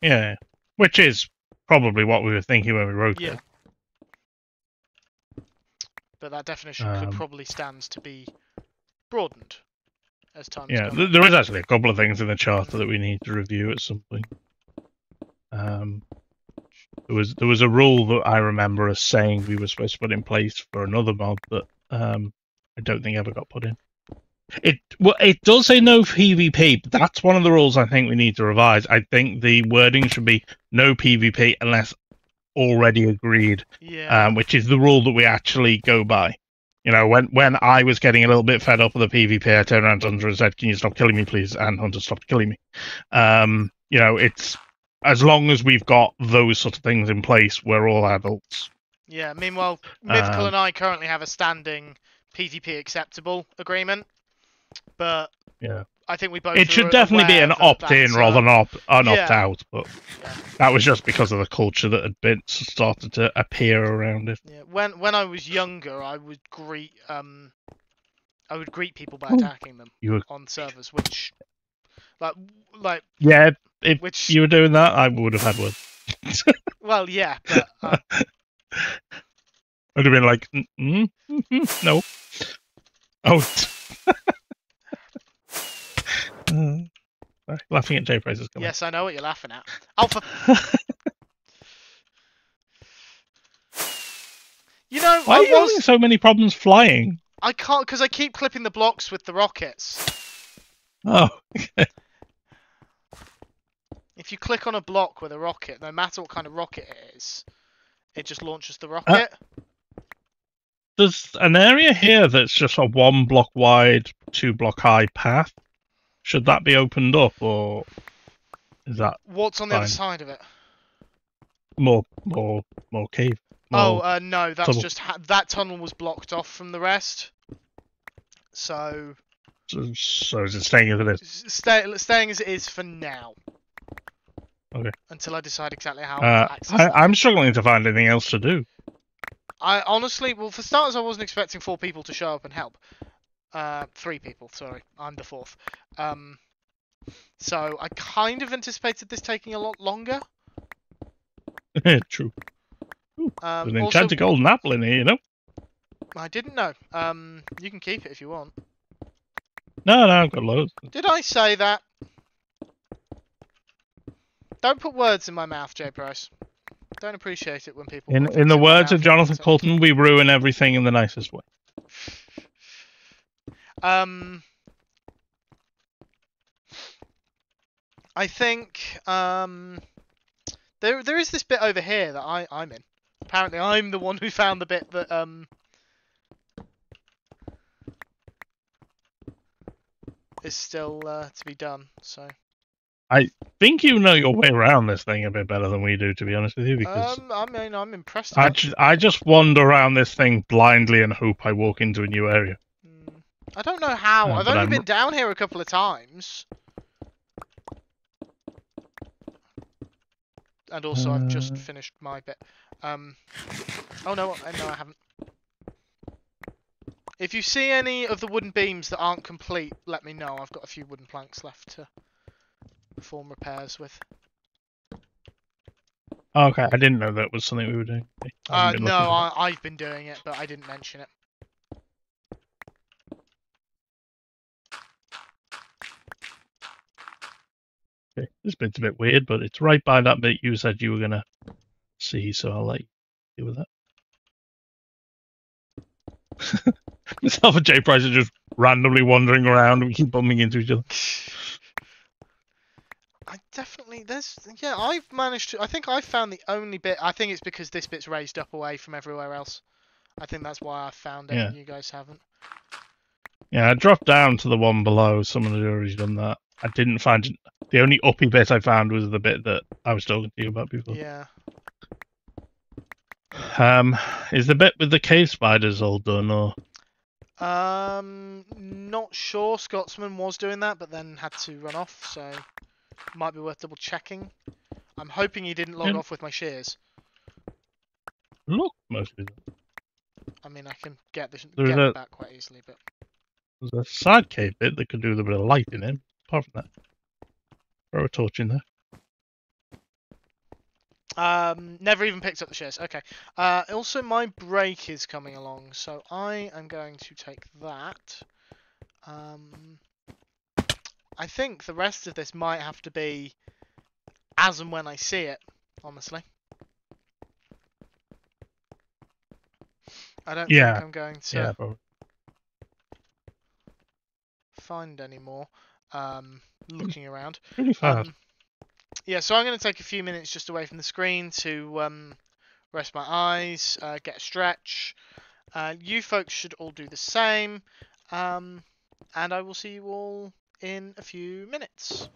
Yeah. Which is probably what we were thinking when we wrote it. But that definition could probably stands to be broadened as time Yeah, goes on. there is actually a couple of things in the charter that we need to review at some point. There was a rule that I remember us saying we were supposed to put in place for another mod that I don't think ever got put in. It does say no PvP, but that's one of the rules I think we need to revise. I think the wording should be no PvP unless already agreed, which is the rule that we actually go by. You know, when I was getting a little bit fed up with the PvP, I turned around to Hunter and said, "Can you stop killing me, please?" And Hunter stopped killing me. You know, it's as long as we've got those sort of things in place, we're all adults. Yeah. Meanwhile, Mythical and I currently have a standing PvP acceptable agreement, but I think we both. It should definitely be an opt-in rather than an opt-out, but that was just because of the culture that had been started to appear around it. Yeah, when I was younger, I would greet people by attacking them on servers, which like if you were doing that, I would have had one. Well, yeah, but I'd have been like, no. Oh. Laughing at J Price's comment. Yes, I know what you're laughing at. Alpha. You know, why are you having so many problems flying? I can't because I keep clipping the blocks with the rockets. Oh. If you click on a block with a rocket, no matter what kind of rocket it is, it just launches the rocket. There's an area here that's just a 1 block wide, 2 block high path. Should that be opened up, or is that what's on the other side of it? More cave. No, that's tunnel. Just that tunnel was blocked off from the rest. So is it staying as it is? Staying as it is for now. Okay. Until I decide exactly how. I'm struggling to find anything else to do. I honestly, well, for starters, I wasn't expecting 4 people to show up and help. 3 people, sorry. I'm the 4th. So I kind of anticipated this taking a lot longer. True. Ooh, there's an enchanted golden apple in here, you know? I didn't know. You can keep it if you want. No, I've got loads. Did I say that? Don't put words in my mouth, J Price. Don't appreciate it when people. In the words of Jonathan Coulton, we ruin everything in the nicest way. I think there is this bit over here that I'm in. Apparently, I'm the one who found the bit that is still to be done. So I think you know your way around this thing a bit better than we do, to be honest with you. Because I mean, I'm impressed. I just wander around this thing blindly and hope I walk into a new area. I don't know how. I've only been down here a couple of times. And also, I've just finished my bit. Oh no, I haven't. If you see any of the wooden beams that aren't complete, let me know. I've got a few wooden planks left to perform repairs with. Okay, I didn't know that was something we were doing. No, I've been doing it, but I didn't mention it. Okay, this bit's a bit weird, but it's right by that bit you said you were gonna see, so I'll let you deal with that. Myself and J Price are just randomly wandering around and we keep bumping into each other. I've managed to. I think I found the only bit. I think it's because this bit's raised up away from everywhere else. I think that's why I found it and you guys haven't. Yeah, I dropped down to the one below. Someone had already done that. I didn't find it. The only uppy bit I found was the bit that I was talking to you about before. Yeah. Is the bit with the cave spiders all done, or? Not sure. Scotsman was doing that, but then had to run off, so might be worth double checking. I'm hoping he didn't log off with my shears. Look, mostly. I mean, I can get it back quite easily, but there's a side cave bit that could do with a bit of light in it. Apart from that, throw a torch in there. Never even picked up the shares. Okay. Also, my break is coming along, so I am going to take that. I think the rest of this might have to be as and when I see it, honestly. I don't think I'm going to find any more looking around. Really fast. Yeah, so I'm going to take a few minutes just away from the screen to rest my eyes, get a stretch. You folks should all do the same. And I will see you all in a few minutes.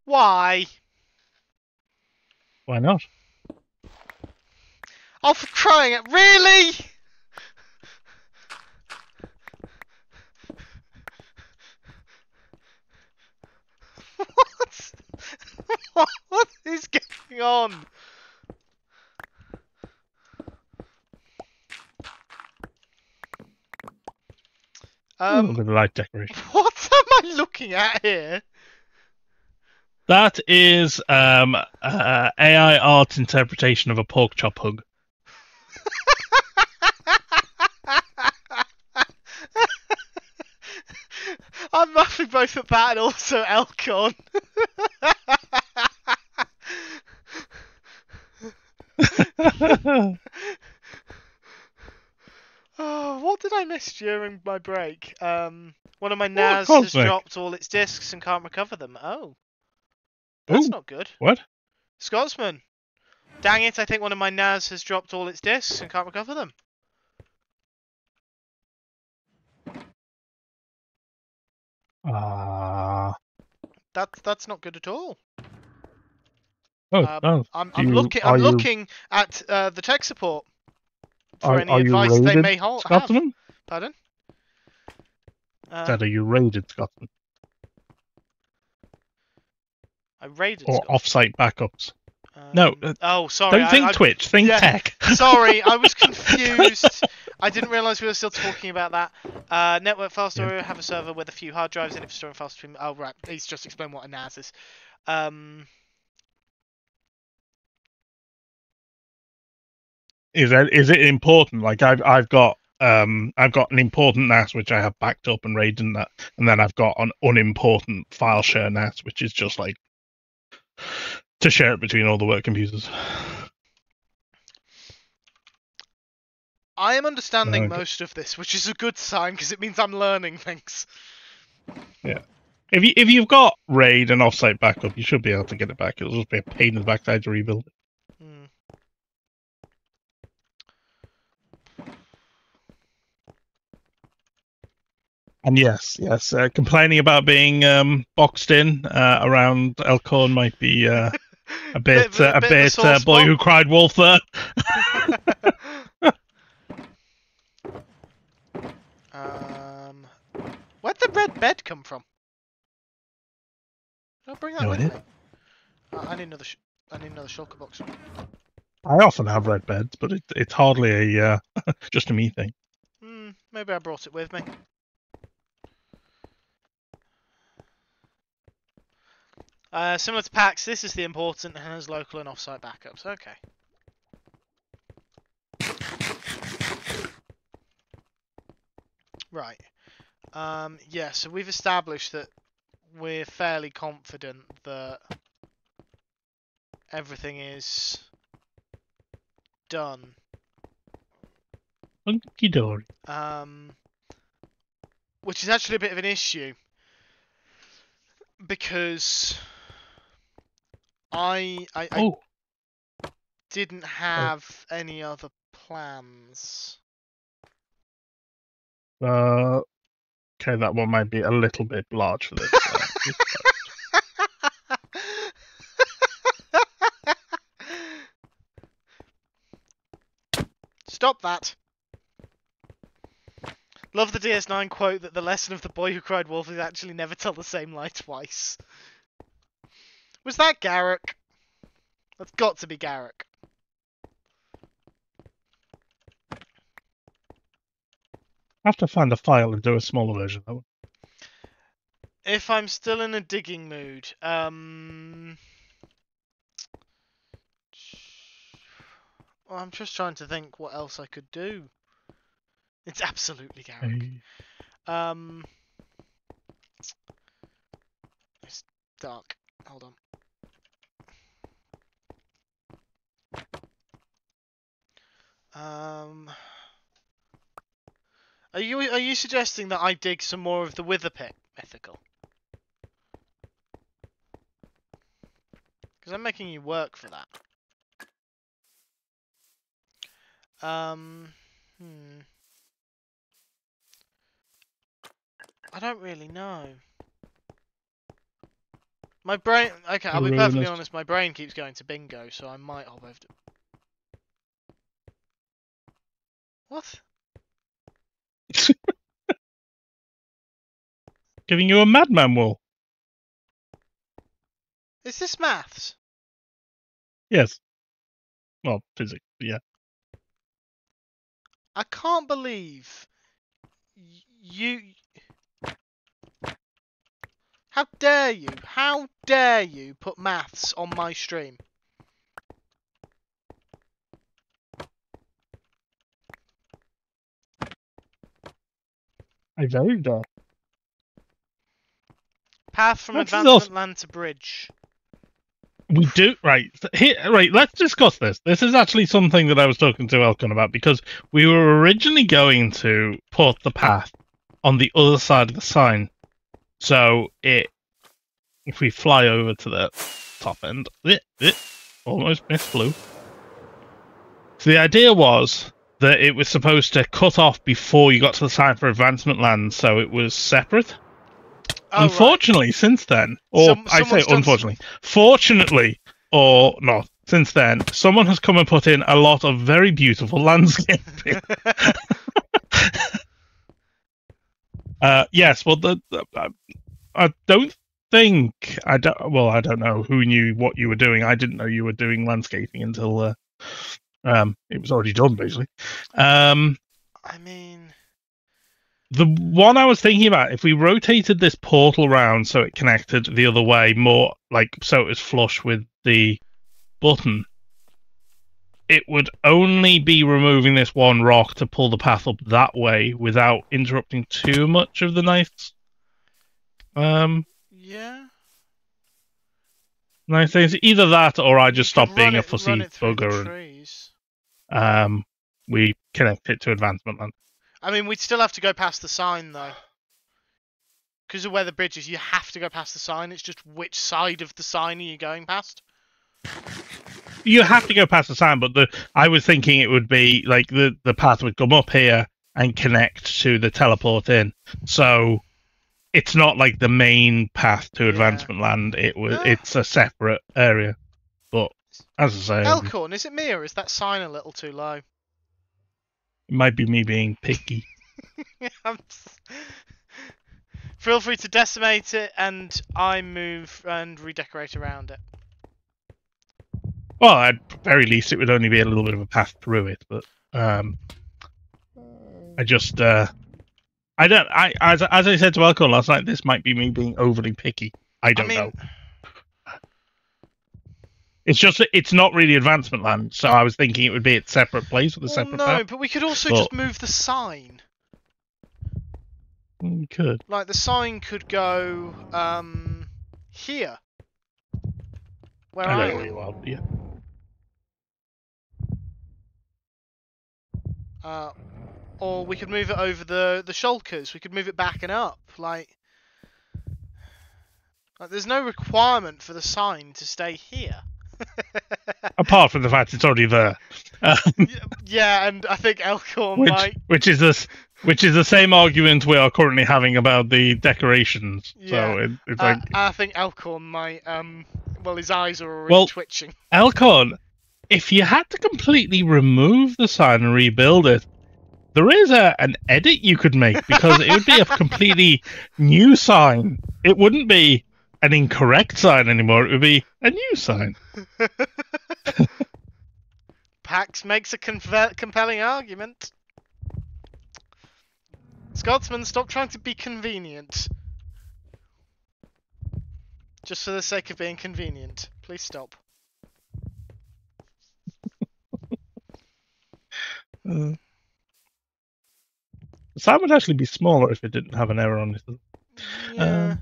Why? Why not? Oh, for crying out! Really? What? What is going on? A little bit of light decoration. What am I looking at here? That is AI art interpretation of a pork chop hug. I'm laughing both at that and also Elkhorn. Oh, what did I miss during my break? One of my NAS has dropped all its discs and can't recover them. Oh. That's not good. What? Scotsman. Dang it, I think one of my NAS has dropped all its discs and can't recover them. That's not good at all. I'm looking at the tech support for any advice they may have. Scotsman? Pardon? Are you raided, Scotsman? I raided or Scotsman. off-site backups. No. Oh, sorry. Don't think Twitch. Think tech. Sorry, I was confused. I didn't realise we were still talking about that. Network file store, have a server with a few hard drives and if storing file stream. Oh, right. He's just explained what a NAS is. Is it important? Like I've got an important NAS which I have backed up and RAID and that, and then I've got an unimportant file share NAS which is just like to share it between all the work computers. I am understanding most of this, which is a good sign because it means I'm learning things. Yeah. If you've got RAID and offsite backup, you should be able to get it back. It'll just be a pain in the backside to rebuild it. And yes, complaining about being boxed in around Elkhorn might be a bit boy who cried wolf there. Where'd the red bed come from? Did I bring that with me? I need another shulker box. I often have red beds, but it's hardly a just a me thing. Maybe I brought it with me. Similar to PAX, this is the important and has local and offsite backups. Okay. Right. Yeah, so we've established that we're fairly confident that everything is done. Hunky-dory. Which is actually a bit of an issue. Because I didn't have any other plans. Okay, that one might be a little bit large for this. Stop that. Love the DS9 quote that the lesson of the boy who cried wolf is actually never tell the same lie twice. Was that Garrick? That's got to be Garrick. I have to find a file and do a smaller version of that one. If I'm still in a digging mood, well, I'm just trying to think what else I could do. It's absolutely Garrick. It's dark. Hold on. Are you suggesting that I dig some more of the Wither Pit mythical? Because I'm making you work for that. I don't really know. My brain... Okay, I'll be perfectly honest. My brain keeps going to bingo, so I might hop over to... What? Giving you a madman wool. Is this maths? Yes. Well, physics, yeah. I can't believe... You... How dare you? How dare you put maths on my stream? I very dare. Path from advancement land to bridge. We do right here. Right, let's discuss this. This is actually something that I was talking to Elkon about because we were originally going to put the path on the other side of the sign. So if we fly over to the top end, almost missed blue. So the idea was that it was supposed to cut off before you got to the sign for advancement land, so it was separate. Oh, unfortunately, right. Since then, or I say unfortunately, fortunately or not, since then, someone has come and put in a lot of very beautiful landscaping. Yes, well, I don't think I don't. Well, I don't know who knew what you were doing. I didn't know you were doing landscaping until it was already done, basically. I mean. The one I was thinking about, if we rotated this portal round so it connected the other way, more like so it was flush with the button, it would only be removing this one rock to pull the path up that way without interrupting too much of the nice. Yeah. Nice things. Either that, or I just stop being a fussy bugger. We connect it to advancement land. I mean, we'd still have to go past the sign, though. Because of where the bridge is, you have to go past the sign. It's just which side of the sign are you going past? You have to go past the sign, but I was thinking it would be like the path would come up here and connect to the teleport in. So it's not like the main path to advancement land. It's a separate area. But as I say, Elkhorn, is it me or is that sign a little too low? It might be me being picky. Feel free to decimate it, and I move and redecorate around it. Well, at very least, it would only be a little bit of a path through it. But I just, as I said to Alcon last night, this might be me being overly picky. I don't know. It's just it's not really advancement land, so I was thinking it would be a separate place with a separate path. No, but we could also just move the sign. We could. Like the sign could go here. Where I am. Well, yeah. Or we could move it over the shulkers. We could move it back and up. Like there's no requirement for the sign to stay here. Apart from the fact it's already there. Yeah, and I think Elkhorn might... Which is the same argument we are currently having about the decorations. Yeah. So it's like... I think Elkhorn might... well, his eyes are already twitching. Elkhorn, if you had to completely remove the sign and rebuild it, there is an edit you could make, because it would be a completely new sign. It wouldn't be an incorrect sign anymore. It would be a new sign. Pax makes a compelling argument. Scotsman, stop trying to be convenient. Just for the sake of being convenient. Please stop. The sign would actually be smaller if it didn't have an error on it. Yeah.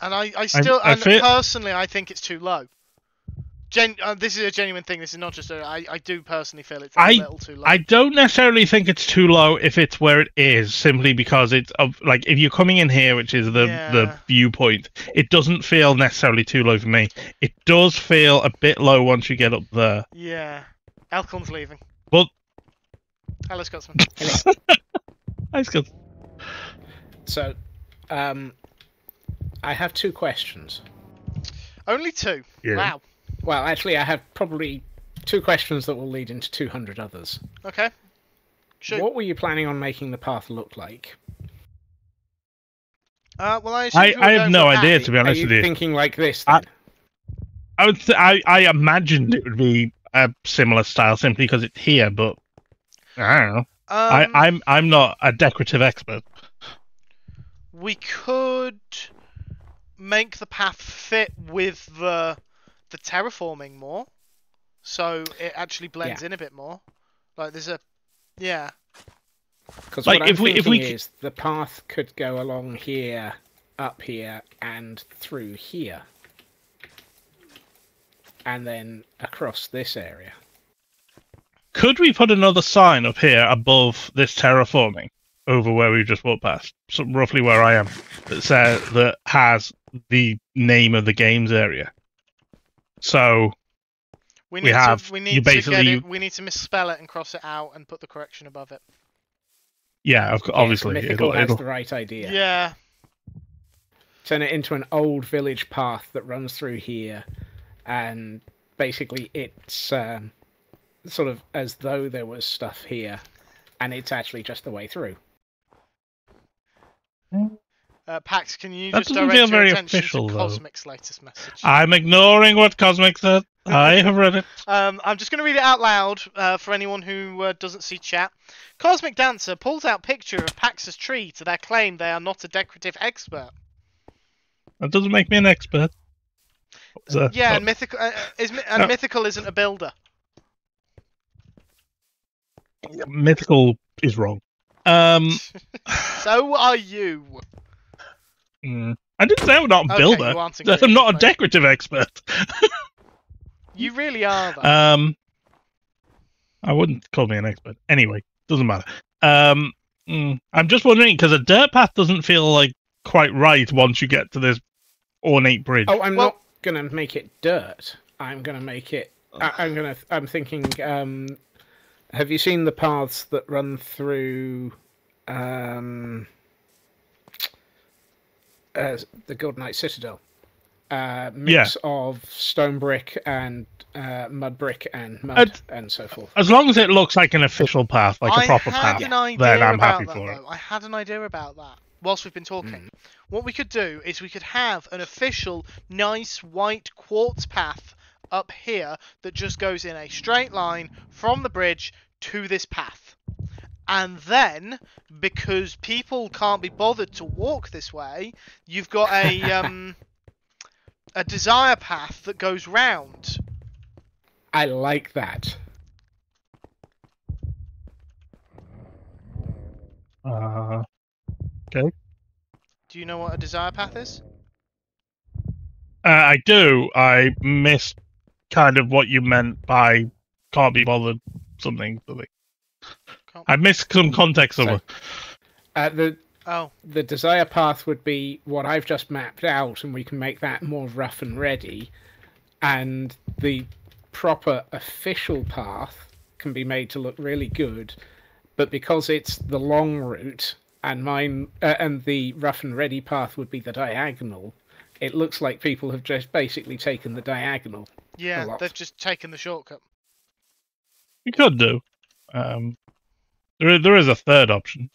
And I still, personally, I think it's too low. This is a genuine thing. This is not just I do personally feel it's a little too low. I don't necessarily think it's too low if it's where it is, simply because it's like if you're coming in here, which is the viewpoint, it doesn't feel necessarily too low for me. It does feel a bit low once you get up there. Yeah. Elcon's leaving. But hello, Scotsman. Hello. Hi, Scotsman. So, I have 2 questions. Only 2? Yeah. Wow. Well, actually, I have probably 2 questions that will lead into 200 others. Okay. Shoot. What were you planning on making the path look like? Well, I have no idea, to be honest with you. Are you thinking like this, then? I imagined it would be a similar style simply because it's here, but I don't know. I'm not a decorative expert. We could make the path fit with the terraforming more, so it actually blends in a bit more. Like there's a Because like, what I'm thinking is the path could go along here, up here, and through here, and then across this area. Could we put another sign up here above this terraforming, over where we just walked past, so roughly where I am, that has the name of the games area? So we need to misspell it and cross it out and put the correction above it. Yeah, obviously. Mythical has the right idea. Yeah. Turn it into an old village path that runs through here, and basically it's sort of as though there was stuff here, and it's actually just the way through. Pax, can you that just direct your very attention official, to Cosmic's latest message? I'm ignoring what Cosmic said. I have read it. I'm just going to read it out loud for anyone who doesn't see chat. Cosmic Dancer pulls out picture of Pax's tree to their claim they are not a decorative expert. That doesn't make me an expert. And Mythical isn't a builder. Mythical is wrong. So are you. I didn't say I'm not a builder. I'm not a decorative expert. You really are, though. I wouldn't call me an expert. Anyway, doesn't matter. I'm just wondering, because a dirt path doesn't feel like quite right once you get to this ornate bridge. Oh, I'm not going to make it dirt. I'm going to make it... I'm thinking... have you seen the paths that run through... the Golden Knight Citadel? Mix of stone brick and mud brick and mud and so forth. As long as it looks like an official path, like a proper path, then I'm happy for it. I had an idea about that whilst we've been talking. What we could do is we could have an official nice white quartz path up here that just goes in a straight line from the bridge to this path. And then, because people can't be bothered to walk this way, you've got a desire path that goes round. I like that. Okay. Do you know what a desire path is? I do. I missed kind of what you meant by can't be bothered something. I missed some context of it. The desire path would be what I've just mapped out, and we can make that more rough and ready. And the proper official path can be made to look really good, but because it's the long route, and and the rough and ready path would be the diagonal, it looks like people have just basically taken the diagonal. Yeah, they've just taken the shortcut. You could do. There is a third option.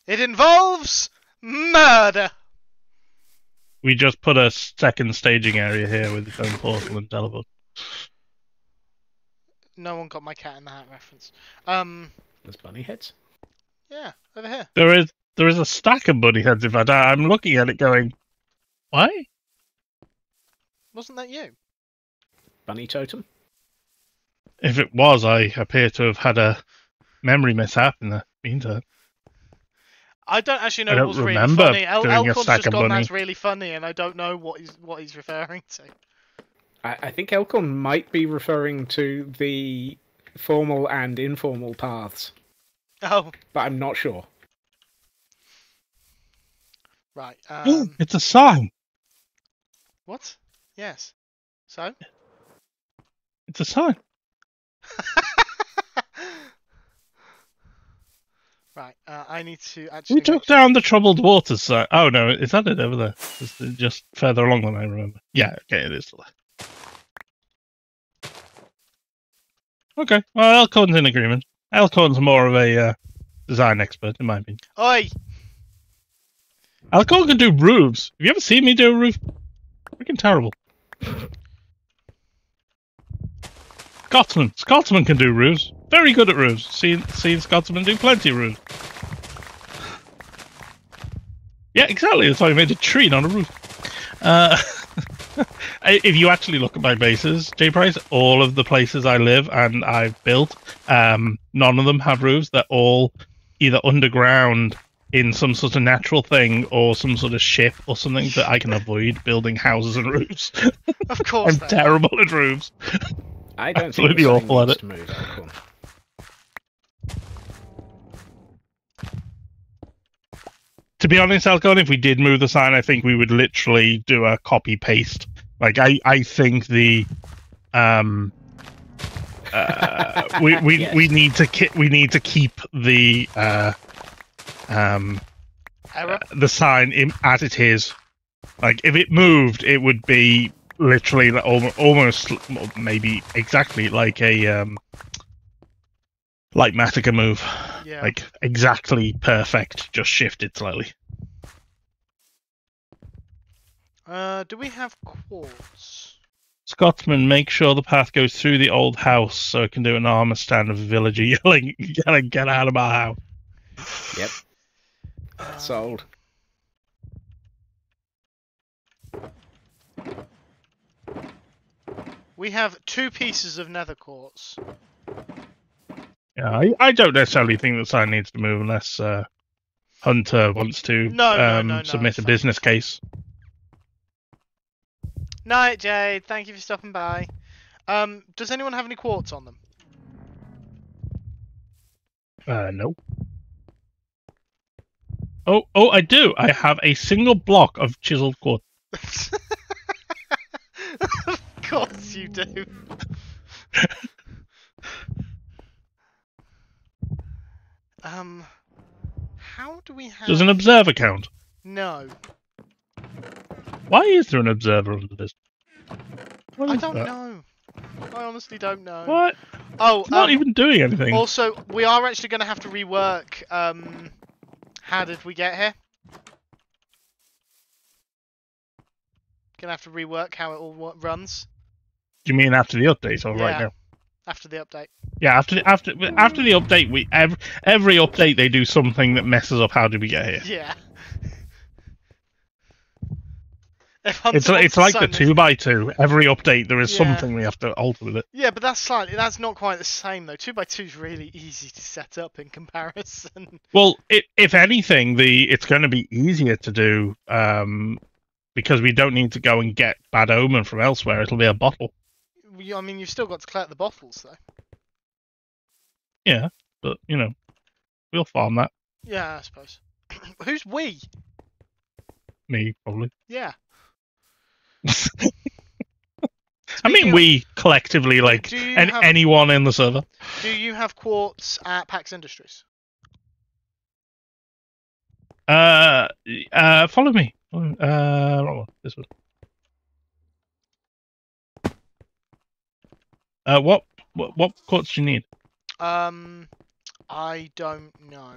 It involves murder. We just put a second staging area here with its own portal and teleport. No one got my cat in the hat reference. There's bunny heads. Yeah, over here. There is a stack of bunny heads. In fact, I'm looking at it going, why? Wasn't that you? Bunny totem? If it was, I appear to have had a memory mishap in the meantime. I don't actually know what's really funny. Elcon's just gone, that's really funny, and I don't know what he's referring to. I think Elcon might be referring to the formal and informal paths. Oh. But I'm not sure. Right. It's a sign. What? Yes. So? It's a sign. Right, I need to actually... We took down the troubled waters side. Oh, no, is that it over there? It's just further along than I remember. Yeah, okay, it is. Okay, well, Elkhorn's in agreement. Elkhorn's more of a design expert, in my opinion. Oi! Elkhorn can do roofs. Have you ever seen me do a roof? Freaking terrible. Scotsman can do roofs. Very good at roofs. Seen Scotsman do plenty of roofs. Yeah, exactly. That's why I made a tree, not a roof. If you actually look at my bases, J Price, all of the places I live and I've built, none of them have roofs. They're all either underground in some sort of natural thing or some sort of ship or something that I can avoid building houses and roofs. Of course, I'm terrible at roofs. I don't Absolutely think awful at needs it. to move, Alcorn. To be honest, Alcon, if we did move the sign, I think we would literally do a copy paste. Like I think the Yes. we need to keep the Error? the sign as it is. Like if it moved, it would be literally almost maybe exactly like a like Matica move. Yeah. Like exactly perfect, just shifted slightly. Do we have quartz? Scotsman, make sure the path goes through the old house so it can do an armor stand of a villager yelling, get out of my house. Yep. Sold. We have 2 pieces of nether quartz. Yeah, I don't necessarily think the sign needs to move unless Hunter wants to No, submit a business case. Night, Jade. Thank you for stopping by. Does anyone have any quartz on them? No. Oh, I do. I have a single block of chiseled quartz. Of course you do. How do we have... Does an observer count? No. Why is there an observer under this? I don't know. I honestly don't know. What? Oh, It's not even doing anything. Also, we are actually going to have to rework, how did we get here? Gonna have to rework how it all runs. Do you mean after the update or right Yeah. now? After the update. Yeah, after the update, every update they do something that messes up. How did we get here? Yeah. It's like the 2x2. Every update there is something we have to alter with it. Yeah, but that's not quite the same though. 2x2 is really easy to set up in comparison. Well, if anything, it's going to be easier to do because we don't need to go and get Bad Omen from elsewhere. It'll be a bottle. I mean, you've still got to collect the bottles though. Yeah, but we'll farm that. Yeah, I suppose. Who's we? Me, probably. Yeah. I mean, we collectively, like, anyone in the server. Do you have quartz at PAX Industries? Follow me. Wrong one. This one. What quartz do you need? I don't know.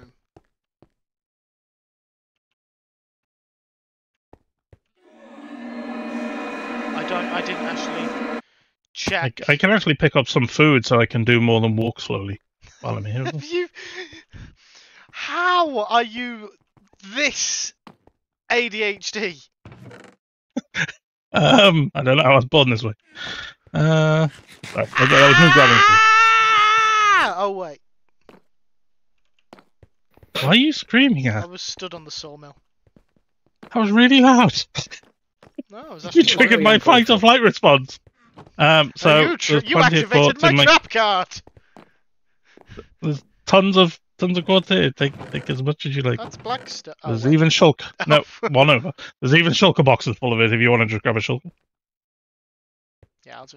I didn't actually check. I can actually pick up some food so I can do more than walk slowly while I'm here. How are you this ADHD? I don't know. I was born this way. Sorry, that was me grabbing food. Oh wait. Why are you screaming at? I was stood on the sawmill. That was really loud. No, I was You triggered my fight or flight response. So you activated my trap card. There's tons of quartz here. Take as much as you like. That's black stuff. Oh, There's even shulk. No, one over. There's even shulker boxes full of it. If you want to just grab a shulker. Yeah, let's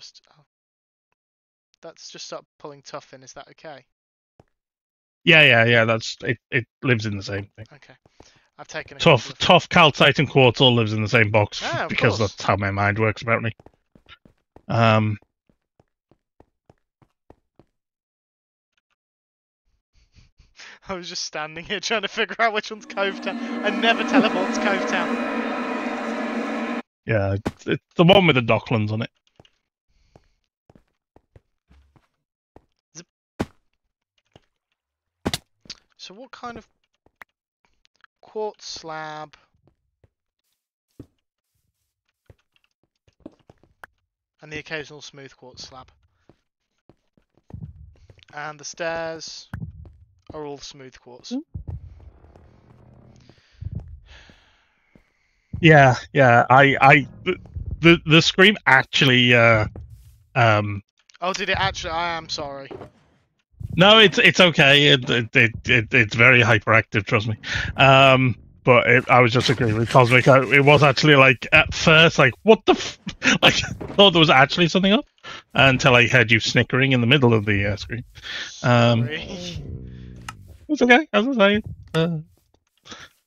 just start pulling tough in. Is that okay? Yeah. That's it. It lives in the same thing. Okay. I've taken a tough calcite and quartz all lives in the same box because course. that's how my mind works about me. I was just standing here trying to figure out which one's Covetown. I never teleport to Covetown. Yeah, it's the one with the Docklands on it. So what kind of quartz slab? And the occasional smooth quartz slab. And the stairs are all smooth quartz. Yeah. The scream actually. Oh, did it actually? I am sorry. No, it's okay. It's very hyperactive. Trust me. But I was just agreeing with Cosmic. It was actually like at first like what the like thought there was actually something up until I heard you snickering in the middle of the screen. Sorry. It's okay. As I say,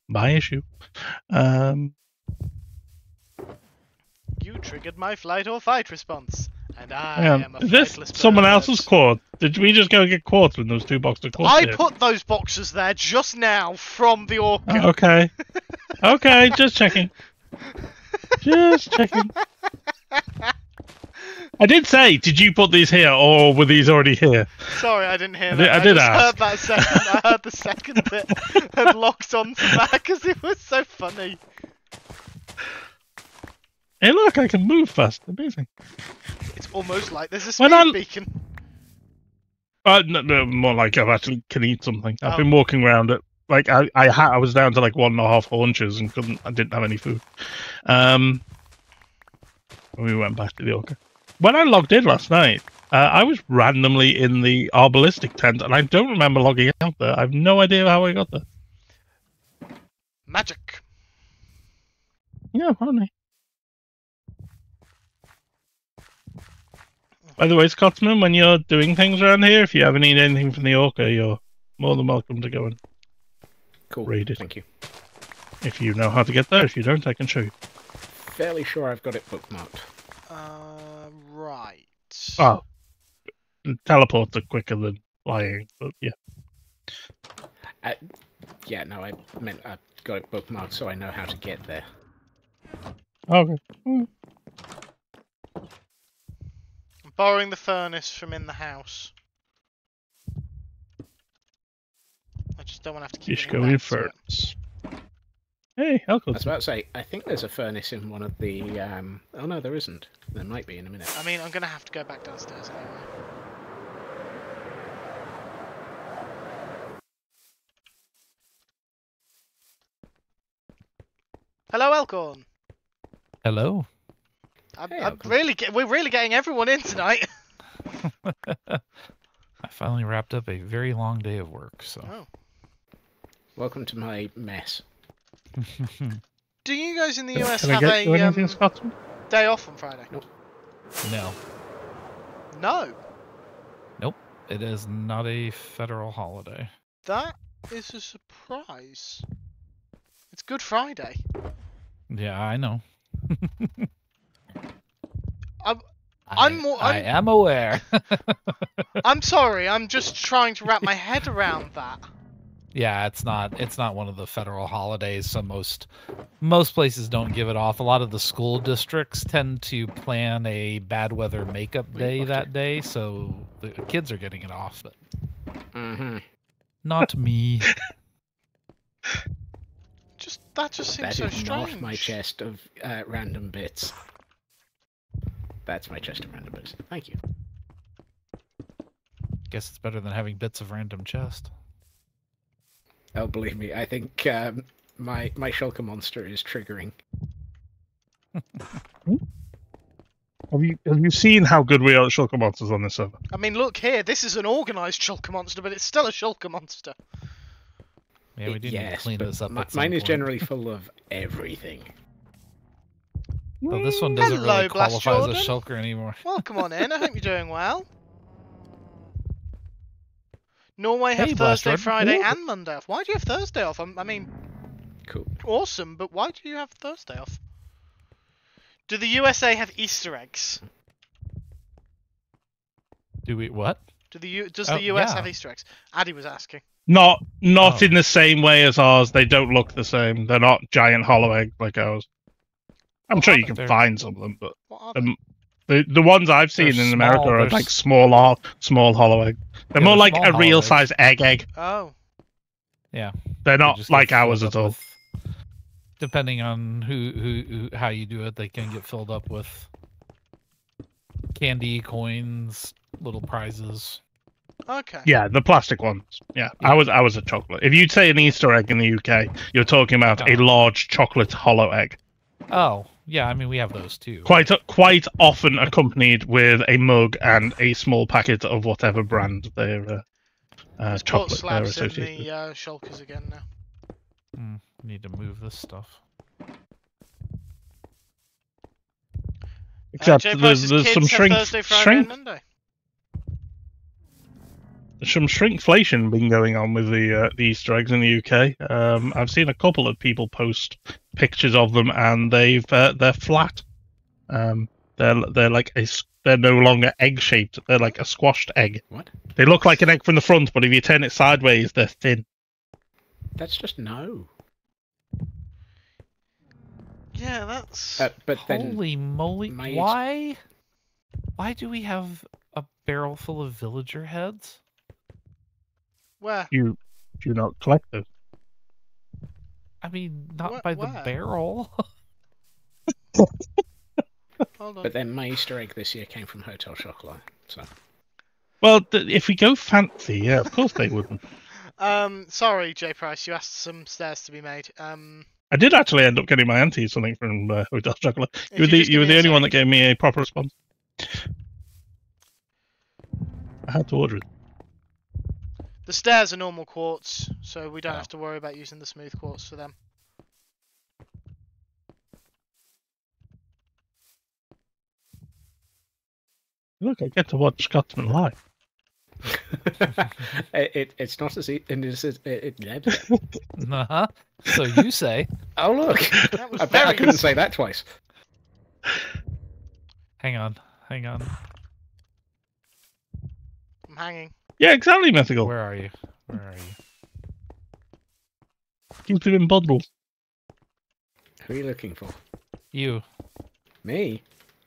my issue. You triggered my flight or fight response, and I am a this flightless someone bird. else's quartz? Did we just go get quartz with those 2 boxes of quartz? I put those boxes there just now from the orca. Okay. Okay, just checking. Just checking. I did say, did you put these here, or were these already here? Sorry, I didn't hear that. I did just ask. heard that second. I heard the second bit and locked onto that because it was so funny. Hey, look, I can move fast. Amazing. It's almost like there's a speed beacon. No, more like I actually can eat something. I've been walking around it. Like I was down to like 1.5 haunches and I didn't have any food. We went back to the orca. When I logged in last night, I was randomly in the arbalistic tent, and I don't remember logging out there. I have no idea how I got there. Magic. Yeah, apparently. By the way, Scotsman, when you're doing things around here, if you ever need anything from the orca, you're more than welcome to go and raid it. Thank you. If you know how to get there. If you don't, I can show you. Fairly sure I've got it bookmarked. Right. Oh. Teleports are quicker than flying, but yeah. Yeah, no, I meant I've got it bookmarked so I know how to get there. Okay. I'm borrowing the furnace from in the house. I just don't want to have to keep Just go in furnace. Hey, I was about to say, I think there's a furnace in one of the... Oh no, there isn't. There might be in a minute. I mean, I'm going to have to go back downstairs anyway. Hello, Elcorn. Hello. We're really getting everyone in tonight. I finally wrapped up a very long day of work, so. Oh. Welcome to my mess. Do you guys in the US Can have I get anything, a day off on Friday? Nope. No. No. Nope. It is not a federal holiday. That is a surprise. It's Good Friday. Yeah, I know. I am aware. I'm sorry. I'm just trying to wrap my head around that. Yeah, it's not one of the federal holidays, so most places don't give it off. A lot of the school districts tend to plan a bad weather makeup day that day, so the kids are getting it off. But not me. That just seems so strange. That is not my chest of random bits. That's my chest of random bits. Thank you. Guess it's better than having bits of random chest. Oh, believe me, I think my shulker monster is triggering. Have you seen how good we are at shulker monsters on this server? I mean, look here. This is an organised shulker monster, but it's still a shulker monster. Yeah, we do need to clean this up. Mine is generally full of everything. Well, this one doesn't really qualify as a shulker anymore. Welcome on in. I hope you're doing well. Norway have Hey, Thursday, Blast Friday, Jordan. and Monday off. Why do you have Thursday off? I mean, Cool. awesome, but why do you have Thursday off? Do the USA have Easter eggs? Do we what? Does the US yeah. have Easter eggs? Addy was asking. Not Oh. in the same way as ours. They don't look the same. They're not giant hollow eggs like ours. I'm sure you can find some of them, but what are they? the ones I've seen in America are like small hollow eggs. They're more like a real size egg. Oh. Yeah. They're not like ours at all. Depending on how you do it, they can get filled up with candy, coins, little prizes. Okay. Yeah, the plastic ones. Yeah, I was a chocolate. If you'd say an Easter egg in the UK, you're talking about a large chocolate hollow egg. Oh, yeah. I mean, we have those too. Quite often accompanied with a mug and a small packet of whatever brand their chocolate they're associated with. Shulkers again now. Need to move this stuff. Except there's some shrinkflation been going on with the Easter eggs in the UK. I've seen a couple of people post pictures of them, and they're flat. They're like they're no longer egg shaped. They're like a squashed egg. What? They look like an egg from the front, but if you turn it sideways, they're thin. That's just no. Yeah, that's. But Holy moly! Why do we have a barrel full of villager heads? Where? You do not collect those. I mean, not by the barrel. Hold on. But then my Easter egg this year came from Hotel Chocolat. So. Well, if we go fancy, yeah, of course they wouldn't. Sorry, J Price, you asked some stairs to be made. I did actually end up getting my auntie something from Hotel Chocolat. You were the only one that gave me a proper response. I had to order it. The stairs are normal quartz, so we don't have to worry about using the smooth quartz for them. Look, I get to watch Scotsman live. It's not as it. So you say? Oh look! I bet I couldn't say that twice. Hang on. I'm hanging. Yeah, exactly, Mythical. Where are you? Keep him in bundles. Who are you looking for? You. Me?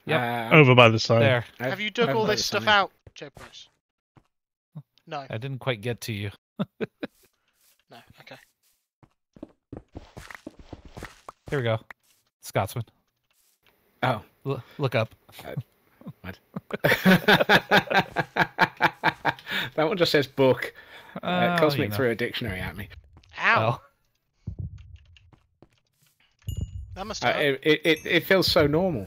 Yeah. Over by the side. There. Have you dug all this stuff out, J Price? No. I didn't quite get to you. No, okay. Here we go. Scotsman. Oh. Look up. What? That one just says book. Cosmic threw a dictionary at me. Ow. That must hurt. It feels so normal.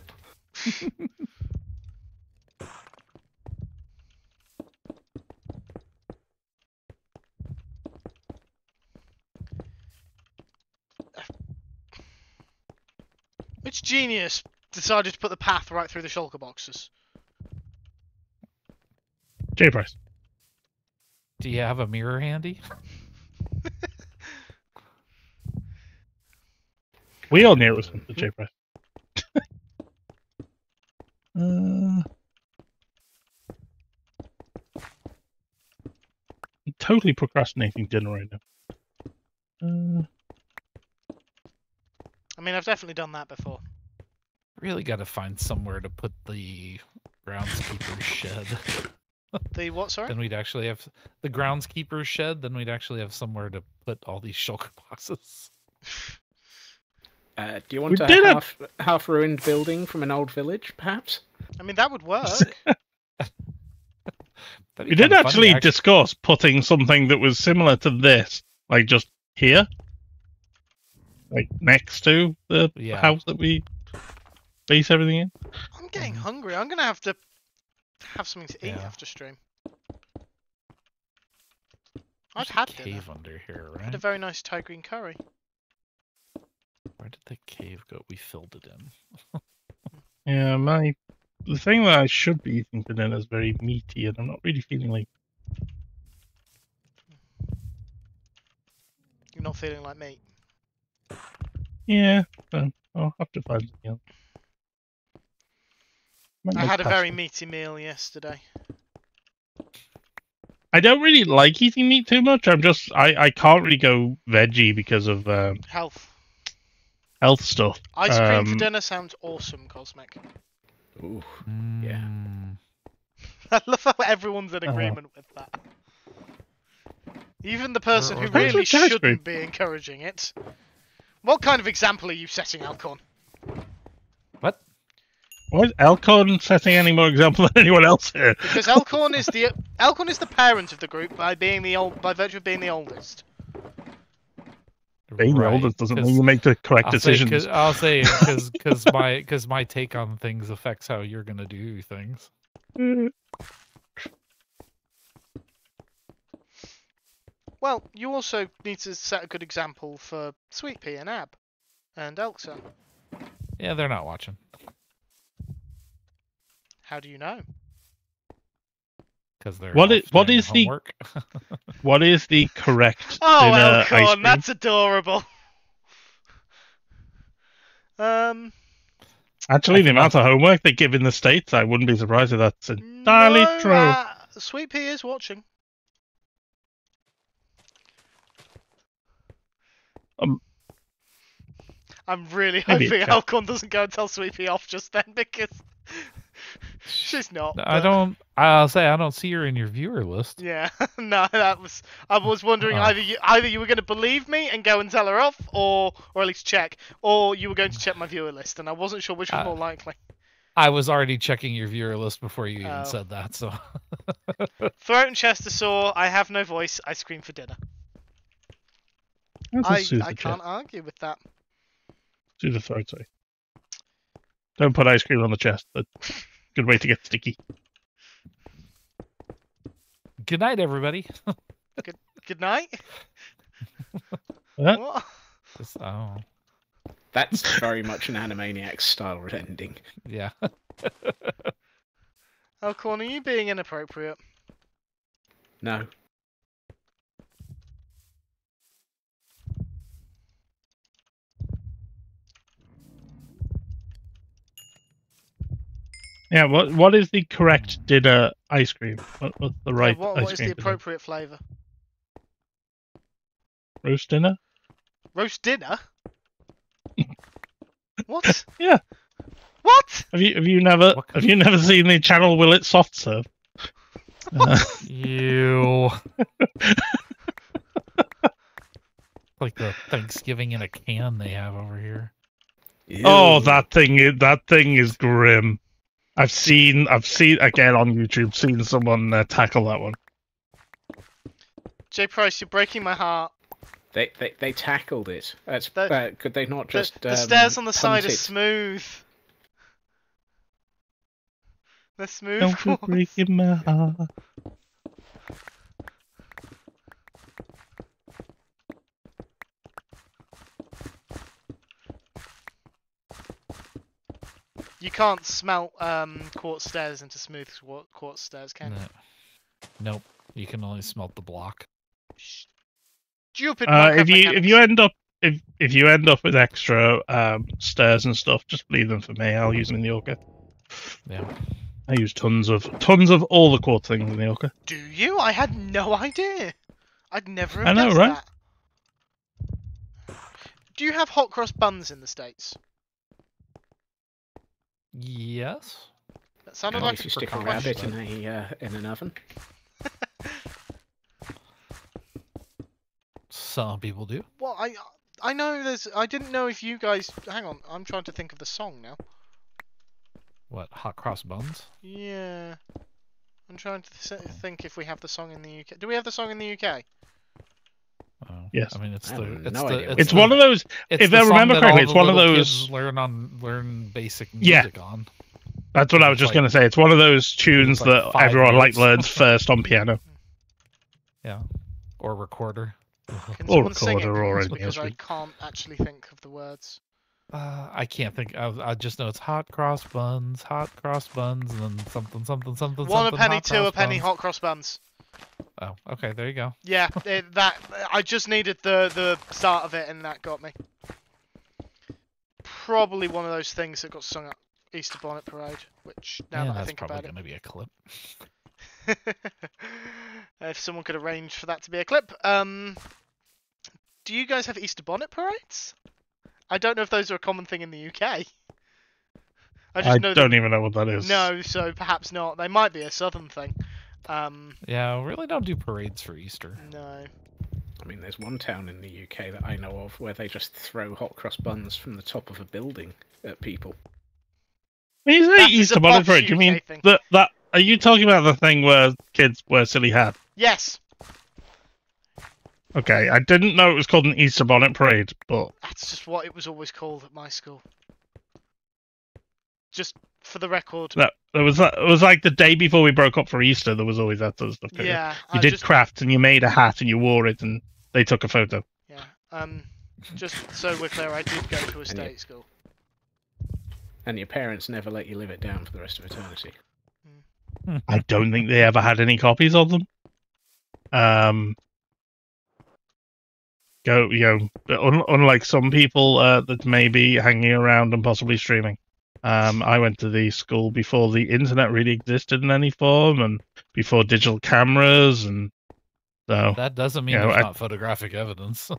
Which genius decided to put the path right through the shulker boxes? J Price. Do you have a mirror handy? We all knew it was the J Price. I'm totally procrastinating dinner right now. I mean, I've definitely done that before. Really got to find somewhere to put the groundskeeper's shed. The what, sorry? Then we'd actually have the groundskeeper's shed. Then we'd actually have somewhere to put all these shulker boxes. Do you want a half-ruined building from an old village, perhaps? I mean, that would work. We did actually discuss putting something that was similar to this, like just here, like next to the house that we base everything in. I'm getting hungry. I'm gonna have to have something to eat after stream. I've had a cave under here, right? I had a very nice Thai green curry. Where did the cave go? We filled it in. Yeah, the thing that I should be eating for dinner is very meaty, and I'm not really feeling like You're not feeling like meat. Yeah, I'll have to find something else. I had a very meaty meal yesterday. I don't really like eating meat too much. I can't really go veggie because of health stuff. Ice cream for dinner sounds awesome, Cosmic. Ooh, yeah. I love how everyone's in agreement with that. Even the person who really shouldn't be encouraging it. What kind of example are you setting, Alcorn? What? Why is Alcorn setting any more example than anyone else here? Because Alcorn is the parent of the group by virtue of being the oldest. Being the oldest doesn't mean you make the correct decisions. I'll say because my take on things affects how you're gonna do things. Well, you also need to set a good example for Sweet Pea and Ab and Elxa. Yeah, they're not watching. How do you know? Because they're what is homework. What is the correct dinner ice cream? That's adorable. Actually, the amount of homework they give in the States, I wouldn't be surprised if that's entirely true. Sweet Pea is watching. I'm really hoping Alcorn doesn't go and tell Sweet Pea off just then, because she's not. I'll say I don't see her in your viewer list. Yeah, no, I was wondering either you were going to believe me and go and tell her off, or at least check, or you were going to check my viewer list, and I wasn't sure which was more likely. I was already checking your viewer list before you even said that, so. Throat and chest are sore. I have no voice. I scream for dinner. I can't argue with that. Do the throat, sorry. Don't put ice cream on the chest. That's a good way to get sticky. Good night, everybody. Good night. What? That's very much an Animaniacs style ending. Yeah. Alcorn, are you being inappropriate? No. Yeah, what is the correct dinner ice cream? What's the right ice cream? What is the appropriate flavour? Roast dinner? Roast dinner? What? Yeah. What? Have you never seen the channel Will It Soft Serve? You. Like the Thanksgiving in a can they have over here. Ew. Oh, that thing is grim. I've seen again on YouTube. Seen someone tackle that one. J Price, you're breaking my heart. They tackled it. Could they not just the stairs on the side are smooth? They're smooth. Don't be breaking my heart. You can't smelt quartz stairs into smooth quartz stairs, can you? Nope. You can only smelt the block. Stupid. If you end up with extra stairs and stuff, just leave them for me. I'll use them in the Orca. Yeah. I use tons of all the quartz things in the Orca. Do you? I had no idea. I'd never have I know, guessed right? that. Do you have hot cross buns in the States? Yes. That sounded like you stick a rabbit in an oven. Some people do. Well, I know there's. I didn't know if you guys. Hang on, I'm trying to think of the song now. What, hot cross buns? Yeah. I'm trying to think if we have the song in the UK. Do we have the song in the UK? Yes. I mean, it's one of those. If I remember correctly, it's one of those. Learn basic music on. That's what I was just going to say. It's one of those tunes that everyone learns first on piano. Yeah, or recorder. Or recorder, or because I can't actually think of the words. I can't think. I just know it's hot cross buns, and then something. One a penny, two a penny, hot cross buns. Oh, okay, there you go. Yeah, that I just needed the start of it, and that got me. Probably one of those things that got sung at Easter Bonnet Parade, which now that I think about it, that's probably going to be a clip. if someone could arrange for that to be a clip. Do you guys have Easter Bonnet Parades? I don't know if those are a common thing in the UK. I don't even know what that is. No, so perhaps not. They might be a southern thing. Yeah, we really don't do parades for Easter. No. I mean, there's one town in the UK that I know of where they just throw hot cross buns from the top of a building at people. When you say Easter Bonnet Parade, do you mean that? Are you talking about the thing where kids wear silly hats? Yes. Okay, I didn't know it was called an Easter Bonnet Parade, but that's just what it was always called at my school. Just for the record. It was like the day before we broke up for Easter. There was always that sort of stuff. Yeah. You did crafts and you made a hat and you wore it and they took a photo. Yeah. Just so we're clear, I did go to a state school. And your parents never let you live it down for the rest of eternity. I don't think they ever had any copies of them. Unlike some people that may be hanging around and possibly streaming. I went to the school before the internet really existed in any form, and before digital cameras, and so that doesn't mean there's not photographic evidence.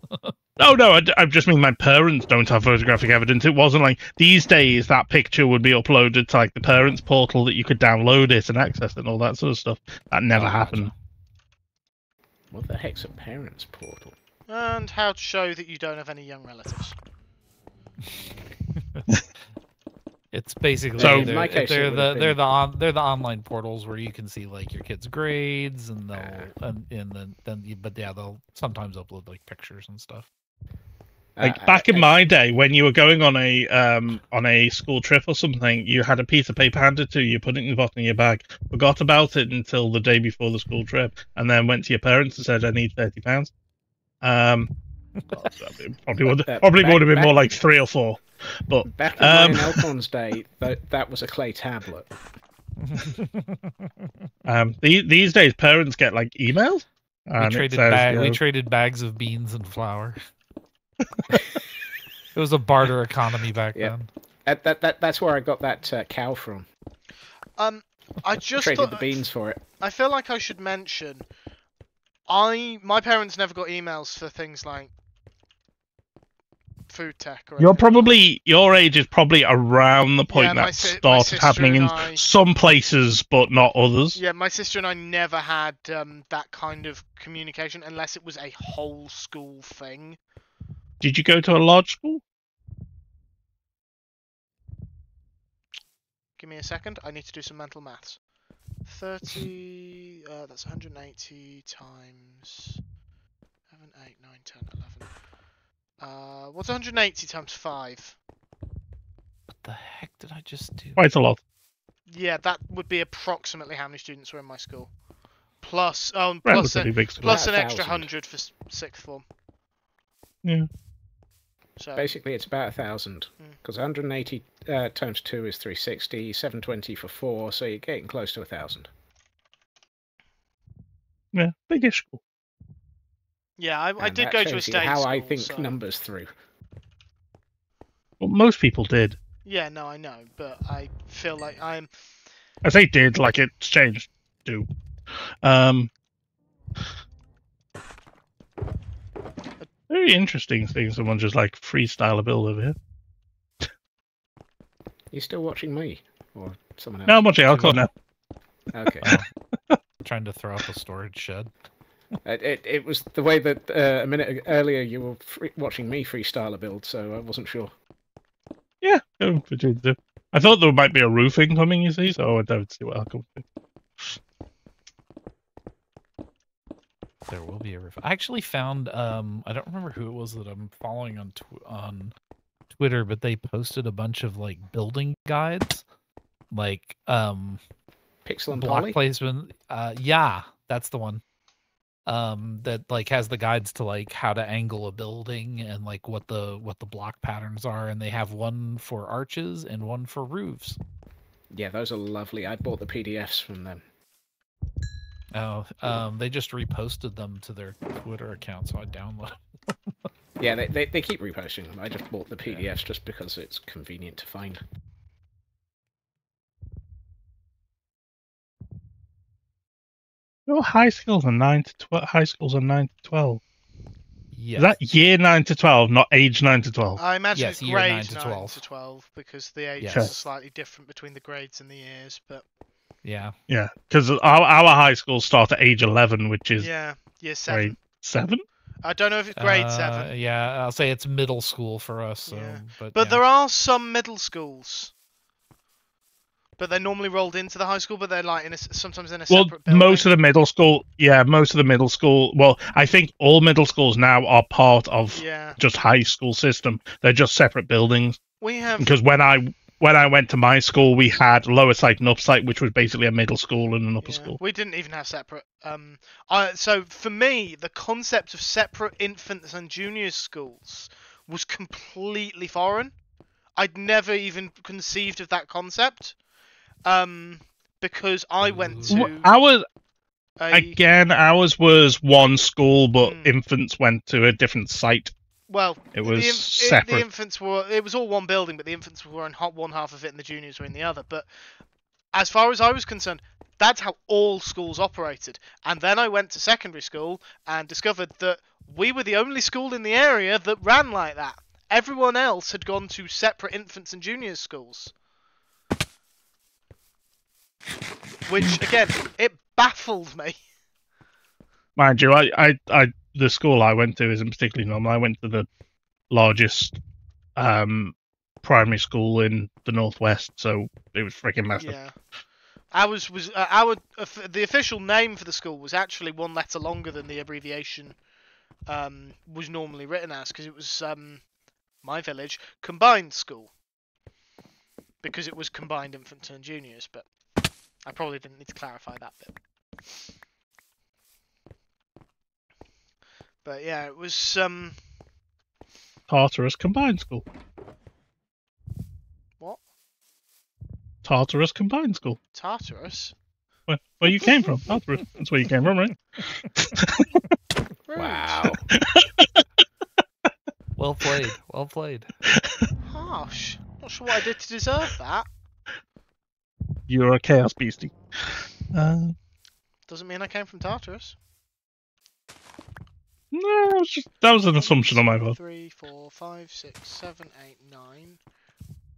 No, I just mean my parents don't have photographic evidence. It wasn't like these days that picture would be uploaded to like the parents' portal that you could download it and access it and all that sort of stuff. That never happened. Gotcha. What the heck's a parents' portal? And how to show that you don't have any young relatives. It's basically so they're the online portals where you can see like your kids' grades and they'll sometimes upload like pictures and stuff. Like back in my day, when you were going on a school trip or something, you had a piece of paper handed to you, put it in the bottom of your bag, forgot about it until the day before the school trip, and then went to your parents and said, "I need £30." Probably would have been more like 3 or 4. But back in Ryan Elkhorn's day, that was a clay tablet. These days, parents get like emails. We traded bags of beans and flour. It was a barter economy back then. That's where I got that cow from. I just traded the beans for it. I feel like I should mention, my parents never got emails for things like food tech. Or your age is probably around the point that started happening in some places, but not others. Yeah, my sister and I never had that kind of communication unless it was a whole school thing. Did you go to a large school? Give me a second. I need to do some mental maths. 30. That's 180 times 7, 8, 9, 10, 11. What's 180 times 5? What the heck did I just do? Quite a lot. Yeah, that would be approximately how many students were in my school. Plus an extra 100 for 6th form. Yeah. So basically, it's about 1,000 because 180 times 2 is 360, 720 for 4, so you're getting close to 1,000. Yeah, biggish school. Yeah, I did go to a state how school, I think numbers through. Well, most people did. Yeah, no, I know, but I feel like I say did, like it's changed. Do. Very interesting seeing someone just like freestyle a build over here. You still watching me or someone else? No, I'm watching Alcon now. Okay. Trying to throw up a storage shed. It was the way that a minute earlier you were watching me freestyle a build, so I wasn't sure. Yeah, I thought there might be a roofing coming, you see, so I went over to see what Alcon was doing. There will be a roof. I actually found I don't remember who it was that I'm following on Twitter, but they posted a bunch of like building guides, like pixel and block poly placement. Yeah, that's the one. That like has the guides to like how to angle a building and like what the block patterns are, and they have one for arches and one for roofs. Yeah, those are lovely. I bought the PDFs from them. Oh, they just reposted them to their Twitter account, so I downloaded. Yeah, they keep reposting them. I just bought the PDFs just because it's convenient to find. Your high schools are 9 to 12. High schools are 9 to 12. Yes. Is that year 9 to 12, not age 9 to 12? I imagine Yes, it's year grade 9 to 12. 9 to 12 because the ages Yes. are slightly different between the grades and the years. But Yeah. Yeah, because our high schools start at age 11, which is yeah, year 7. grade 7. I don't know if it's grade 7. Yeah, I'll say it's middle school for us. So, Yeah. but But yeah. there are some middle schools. But they're normally rolled into the high school, but they're like sometimes in a separate building. Most of the middle school, well, I think all middle schools now are part of just high school system. They're just separate buildings. We have, because when I went to my school, we had lower site and up site, which was basically a middle school and an upper school. We didn't even have separate. So for me, the concept of separate infants and junior schools was completely foreign. I'd never even conceived of that concept. Because I went to ours was one school, but infants went to a different site. Well, it was separate. The infants it was all one building, but the infants were in one half of it and the juniors were in the other. But as far as I was concerned, that's how all schools operated. And then I went to secondary school and discovered that we were the only school in the area that ran like that. Everyone else had gone to separate infants and juniors schools. Which, again, it baffled me. Mind you, the school I went to isn't particularly normal. I went to the largest primary school in the northwest, so it was freaking massive. Yeah, the official name for the school was actually one letter longer than the abbreviation was normally written as, because it was my village combined school, because it was combined infants and juniors. But I probably didn't need to clarify that bit. But yeah, it was Tartarus Combined School. What? Tartarus Combined School. Tartarus? Where you came from? Tartarus. That's where you came from, right? Wow. Well played. Well played. Harsh. Not sure what I did to deserve that. You're a chaos beastie. Doesn't mean I came from Tartarus. No, that was an assumption on my part. 3, 4, 5, 6, 7, 8, 9.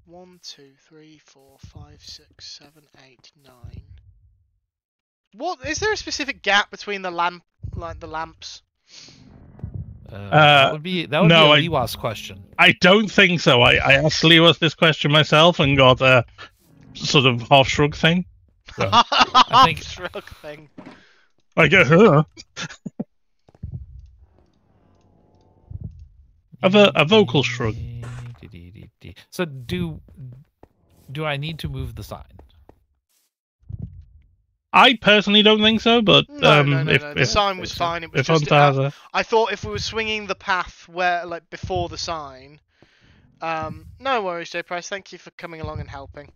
1, 2, 3, 4, 5, 6, 7, 8, 9. What is there a specific gap between the lamps? That would be a Lewas question. I don't think so. I asked Lewas this question myself and got a sort of half shrug thing. So. Half shrug thing. I get her. A vocal shrug. So do I need to move the sign? I personally don't think so, but no. The sign was fine. It was just. I thought if we were swinging the path before the sign. No worries, J Price. Thank you for coming along and helping.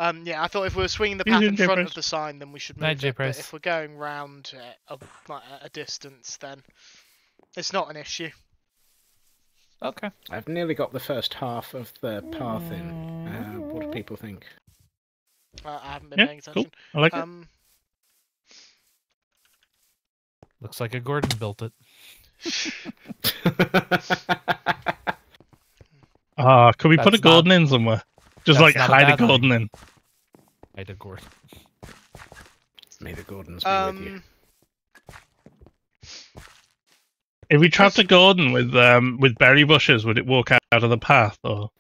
Yeah, I thought if we were swinging the path in front of the sign, then we should move it. But if we're going round a distance, then it's not an issue. Okay. I've nearly got the first half of the path in. What do people think? I haven't been paying attention. Cool. I like it. Looks like a Gordon built it. Could we put a Gordon in somewhere? Just hide a Gordon in. Hide a Gordon. May the Gordons be with you. If we trapped a Gordon with berry bushes, would it walk out of the path, or?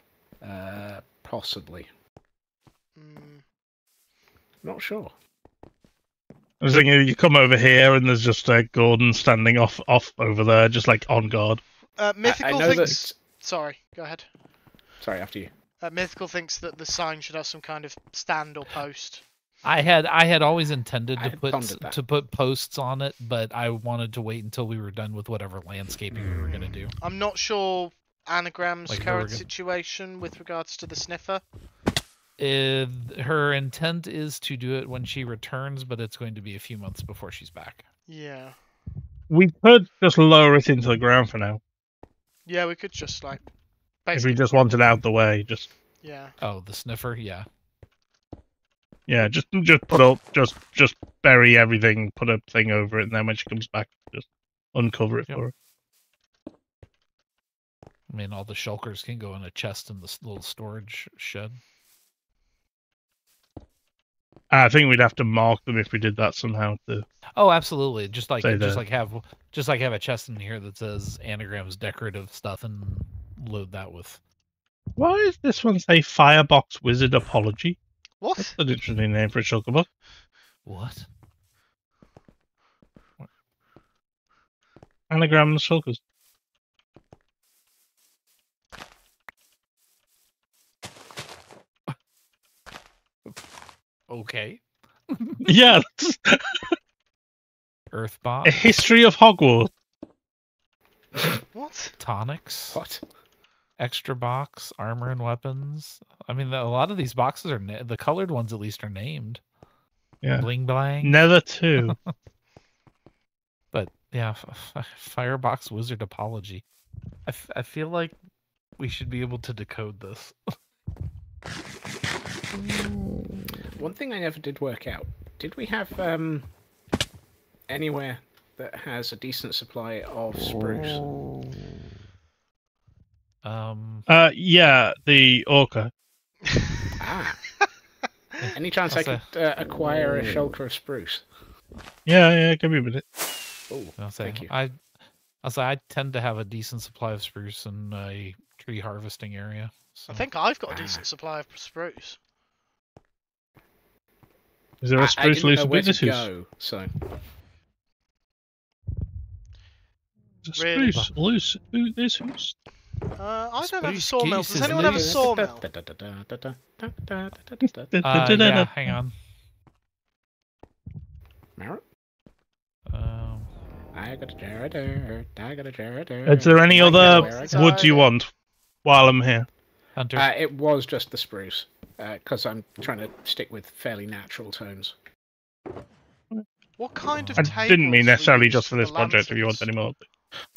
Possibly. Not sure. I was thinking you come over here and there's just a Gordon standing off over there, just on guard. Mythical thinks. Sorry, go ahead. Sorry, after you. Mythical thinks that the sign should have some kind of stand or post. I had always intended to put posts on it, but I wanted to wait until we were done with whatever landscaping we were going to do. I'm not sure Anagram's current situation with regards to the sniffer. Her intent is to do it when she returns, but it's going to be a few months before she's back. Yeah. We could just lower it into the ground for now. Yeah, we could just like. If we just want it out the way, just. Yeah. Oh, the sniffer, yeah. Yeah, just put up, just bury everything, put a thing over it, and then when she comes back, just uncover it for her. I mean, all the shulkers can go in a chest in this little storage shed. I think we'd have to mark them if we did that somehow. Oh, absolutely. Just like have a chest in here that says anagrams, decorative stuff, and load that with. Why is this one say Firebox Wizard Apology? What? That's an interesting name for a shulker book. What? Anagrams shulkers. Okay. Yeah. Earthbox. A history of Hogwarts. What? Tonics. What? Extra box, armor and weapons. I mean, a lot of these boxes are the colored ones at least are named. Yeah. Bling blang. Nether 2. But yeah, Firebox Wizard Apology. I feel like we should be able to decode this. One thing I never did work out. Did we have anywhere that has a decent supply of spruce? Yeah, the Orca. Ah. Any chance I could acquire a shulker of spruce? Yeah, give me a minute. Oh, thank you. I tend to have a decent supply of spruce in a tree harvesting area. So. I think I've got a decent supply of spruce. Is there a spruce loose in business go, so. Really? Spruce loose this house. I don't have a Spruce sawmill. geese Does is anyone have a loose. sawmill? Yeah, hang on. Merit? I got a generator. Is there any other wood you want while I'm here? Hunter. It was just the spruce, because I'm trying to stick with fairly natural tones. What kind of I didn't mean necessarily tables just for this the project. If you want lanterns? any more,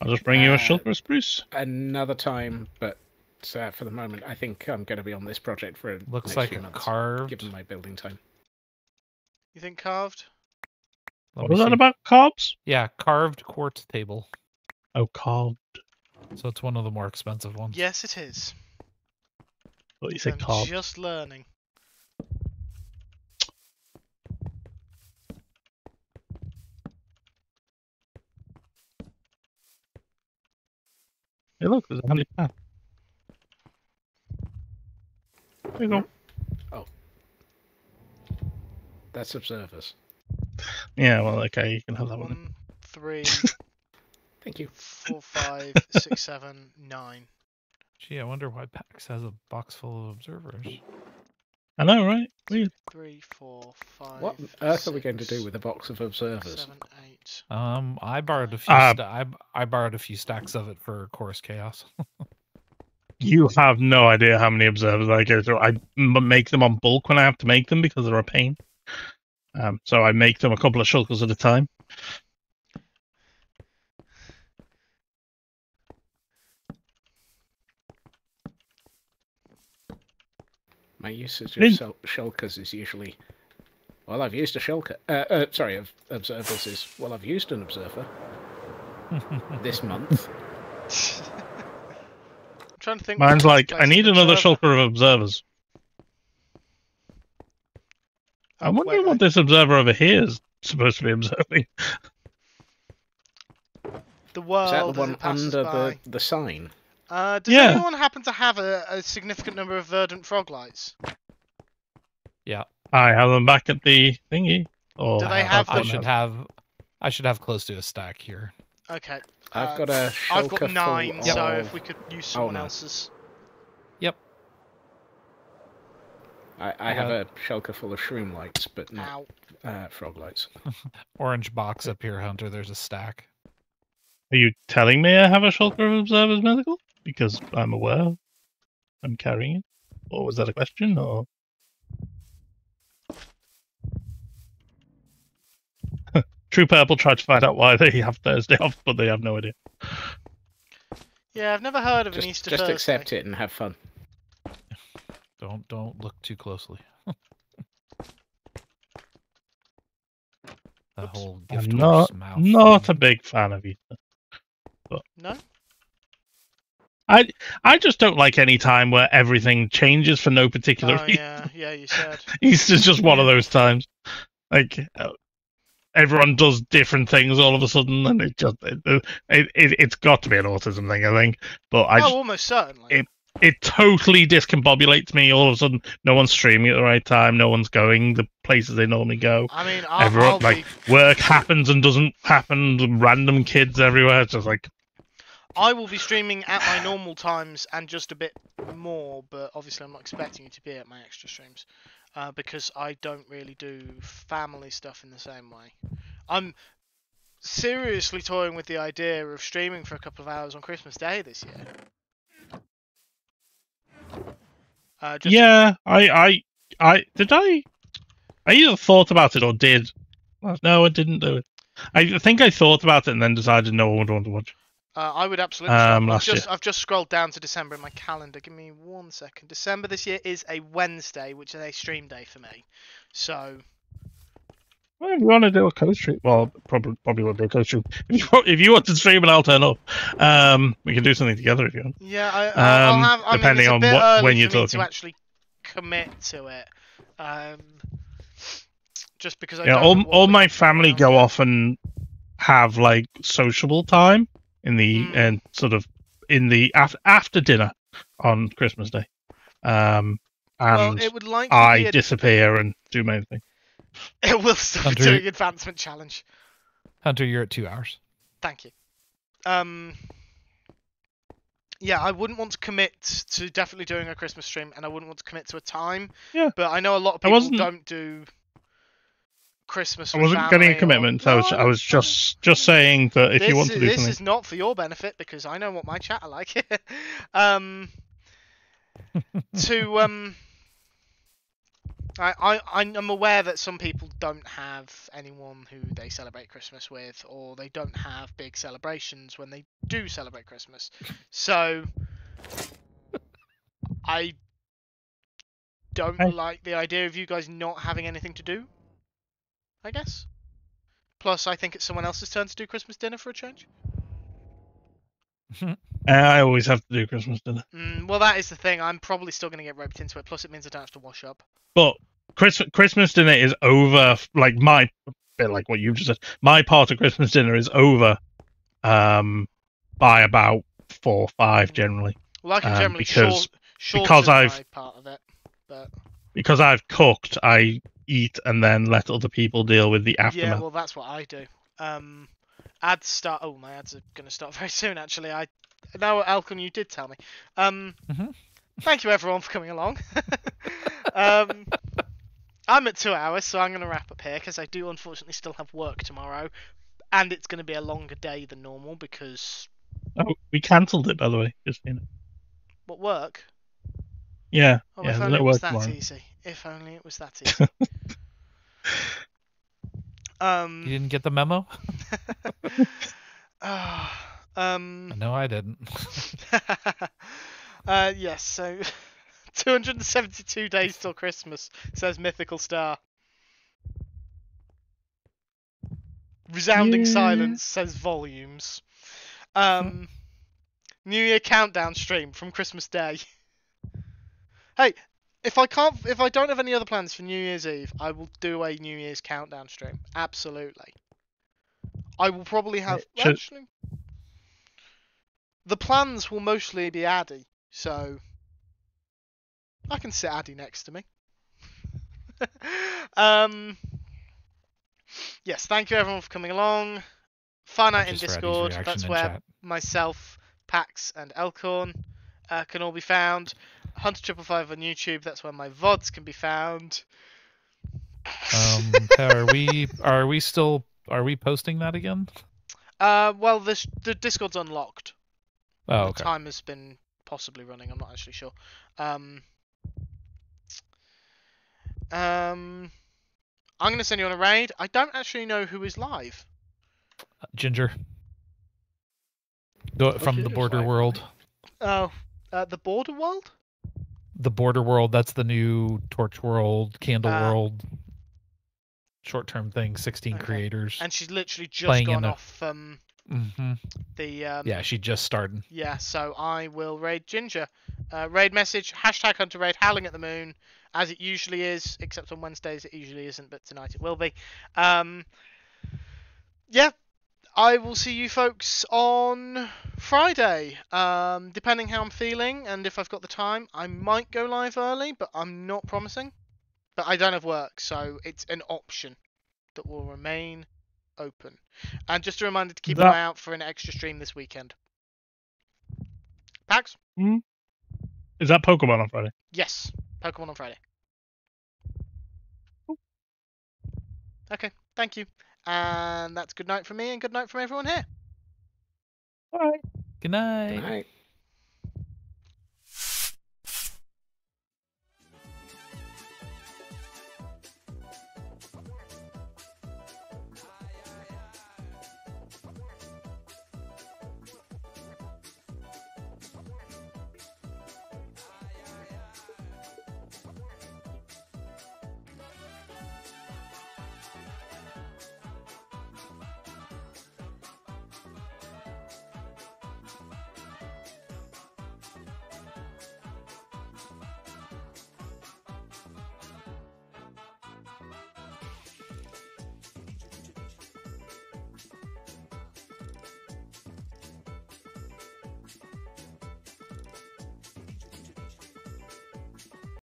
I'll just bring you a shulker of spruce. Another time, but for the moment, I think I'm going to be on this project for Looks next like few a months, carved. given my building time. You think carved? What was that about carbs? Yeah, carved quartz table. Oh, carved. So it's one of the more expensive ones. Yes, it is. What you said, I'm carved. just learning. Hey, look, there's a handy path. There you go. Oh. That's observers. Yeah, well, okay, you can have that 1, 3, Thank you. 4, 5, 6, 7, 9. Gee, I wonder why PAX has a box full of observers. I know, right? Weird. 3, 4, 5. What on earth are we going to do with a box of observers? 7, 8. I borrowed a few. I borrowed a few stacks of it for Chorus Chaos. You have no idea how many observers I go through. I make them on bulk when I have to make them because they're a pain. So I make them a couple of shulkers at a time. My usage of shulkers is usually, well, I've used a shulker. Sorry, of observers is, well, I've used an observer this month. I'm trying to think. Mine's like, I need another shulker of observers. I'm wondering what this observer over here is supposed to be observing. The world. Is that the one under by. the sign? Does anyone happen to have a significant number of verdant frog lights? Yeah. I have them back at the thingy. Or Do they have I them? I should have close to a stack here. Okay. I've got a shulker I've got 9, full so of... if we could use someone else's. Yep. I have a shulker full of shroom lights, but not Ow. frog lights. Orange box up here, Hunter. There's a stack. Are you telling me I have a shulker of observers medical? Because I'm aware I'm carrying it. Or was that a question? Or True Purple tried to find out why they have Thursday off, but they have no idea. Yeah, I've never heard of an Easter Thursday. Just accept it and have fun. Don't look too closely. The whole gift I'm horse mouth. not a big fan of Easter. But no? I just don't like any time where everything changes for no particular reason. Yeah, you said. Easter's just one of those times. Like, everyone does different things all of a sudden, and it's got to be an autism thing, I think. But almost certainly. It totally discombobulates me. All of a sudden, no one's streaming at the right time. No one's going the places they normally go. I mean, everyone work happens and doesn't happen. Random kids everywhere. It's just like. I will be streaming at my normal times and just a bit more, but obviously I'm not expecting you to be at my extra streams because I don't really do family stuff in the same way. I'm seriously toying with the idea of streaming for a couple of hours on Christmas Day this year. Yeah, I either thought about it or did. No, I didn't do it. I think I thought about it and then decided no one would want to watch. I would absolutely. I've just scrolled down to December in my calendar. Give me 1 second. December this year is a Wednesday, which is a stream day for me. So. Well, if you want to do a co-stream, well, probably won't do a co-stream. If you want to stream and I'll turn up, we can do something together if you want. Yeah, I'll have. Depending on when you're talking. To actually commit to it, just because all my family go off and have like sociable time in the and sort of in the after dinner on Christmas Day, and it would I disappear and do my own thing. It will start doing advancement challenge. Hunter, you're at 2 hours. Thank you. Yeah, I wouldn't want to commit to definitely doing a Christmas stream, and I wouldn't want to commit to a time. Yeah. But I know a lot of people don't do Christmas. I wasn't getting a commitment. I was just saying that if you want to do something. This is not for your benefit because I know what my chat are like. I'm aware that some people don't have anyone who they celebrate Christmas with, or they don't have big celebrations when they do celebrate Christmas. So I don't like the idea of you guys not having anything to do, I guess. Plus, I think it's someone else's turn to do Christmas dinner for a change. I always have to do Christmas dinner. Well, that is the thing. I'm probably still going to get roped into it. Plus, it means I don't have to wash up. But Christmas dinner is over. Like like what you just said. My part of Christmas dinner is over. By about 4 or 5 generally. Well, I can generally because my part of it, but because I've cooked, I eat and then let other people deal with the aftermath. Yeah, well, that's what I do. Ads start. Oh, my ads are going to start very soon. Actually, no, Alcon, you did tell me. Thank you everyone for coming along. I'm at 2 hours, so I'm going to wrap up here because I do unfortunately still have work tomorrow, and it's going to be a longer day than normal because. Oh, we cancelled it, by the way. Just What, work? Yeah. Oh, yeah, if only it was that easy. If only it was that easy. You didn't get the memo? No, I didn't. Yes, so 272 days till Christmas, says Mythical Star. Resounding silence, says Volumes. New Year countdown stream from Christmas Day. Hey, if I don't have any other plans for New Year's Eve, I will do a New Year's countdown stream. Absolutely. I will probably have. Actually, the plans will mostly be Addy, so I can sit Addy next to me. Yes, thank you everyone for coming along. Find out in Discord. That's where myself, Pax, and Elcorn can all be found. Hunter555 on YouTube. That's where my VODs can be found. Are we posting that again? Well, the Discord's unlocked. Oh, okay. The time has been possibly running. I'm not actually sure. I'm going to send you on a raid. I don't actually know who is live. Ginger. Do it from the Ginger's Border live, World. Oh, the Border World? The Border World, that's the new Torch World, Candle World short-term thing, 16 creators. And she's literally just gone off the... yeah, she just started. Yeah, so I will raid Ginger. Raid message, #Hunter Raid, Howling at the Moon, as it usually is, except on Wednesdays it usually isn't, but tonight it will be. Yeah, I will see you folks on Friday. Depending how I'm feeling and if I've got the time, I might go live early, but I'm not promising. But I don't have work, so it's an option that will remain open. And just a reminder to keep an eye out for an extra stream this weekend. Pax? Is that Pokemon on Friday? Yes, Pokemon on Friday. Okay, thank you. And that's good night from me and good night from everyone here. All right. Good night. Good night.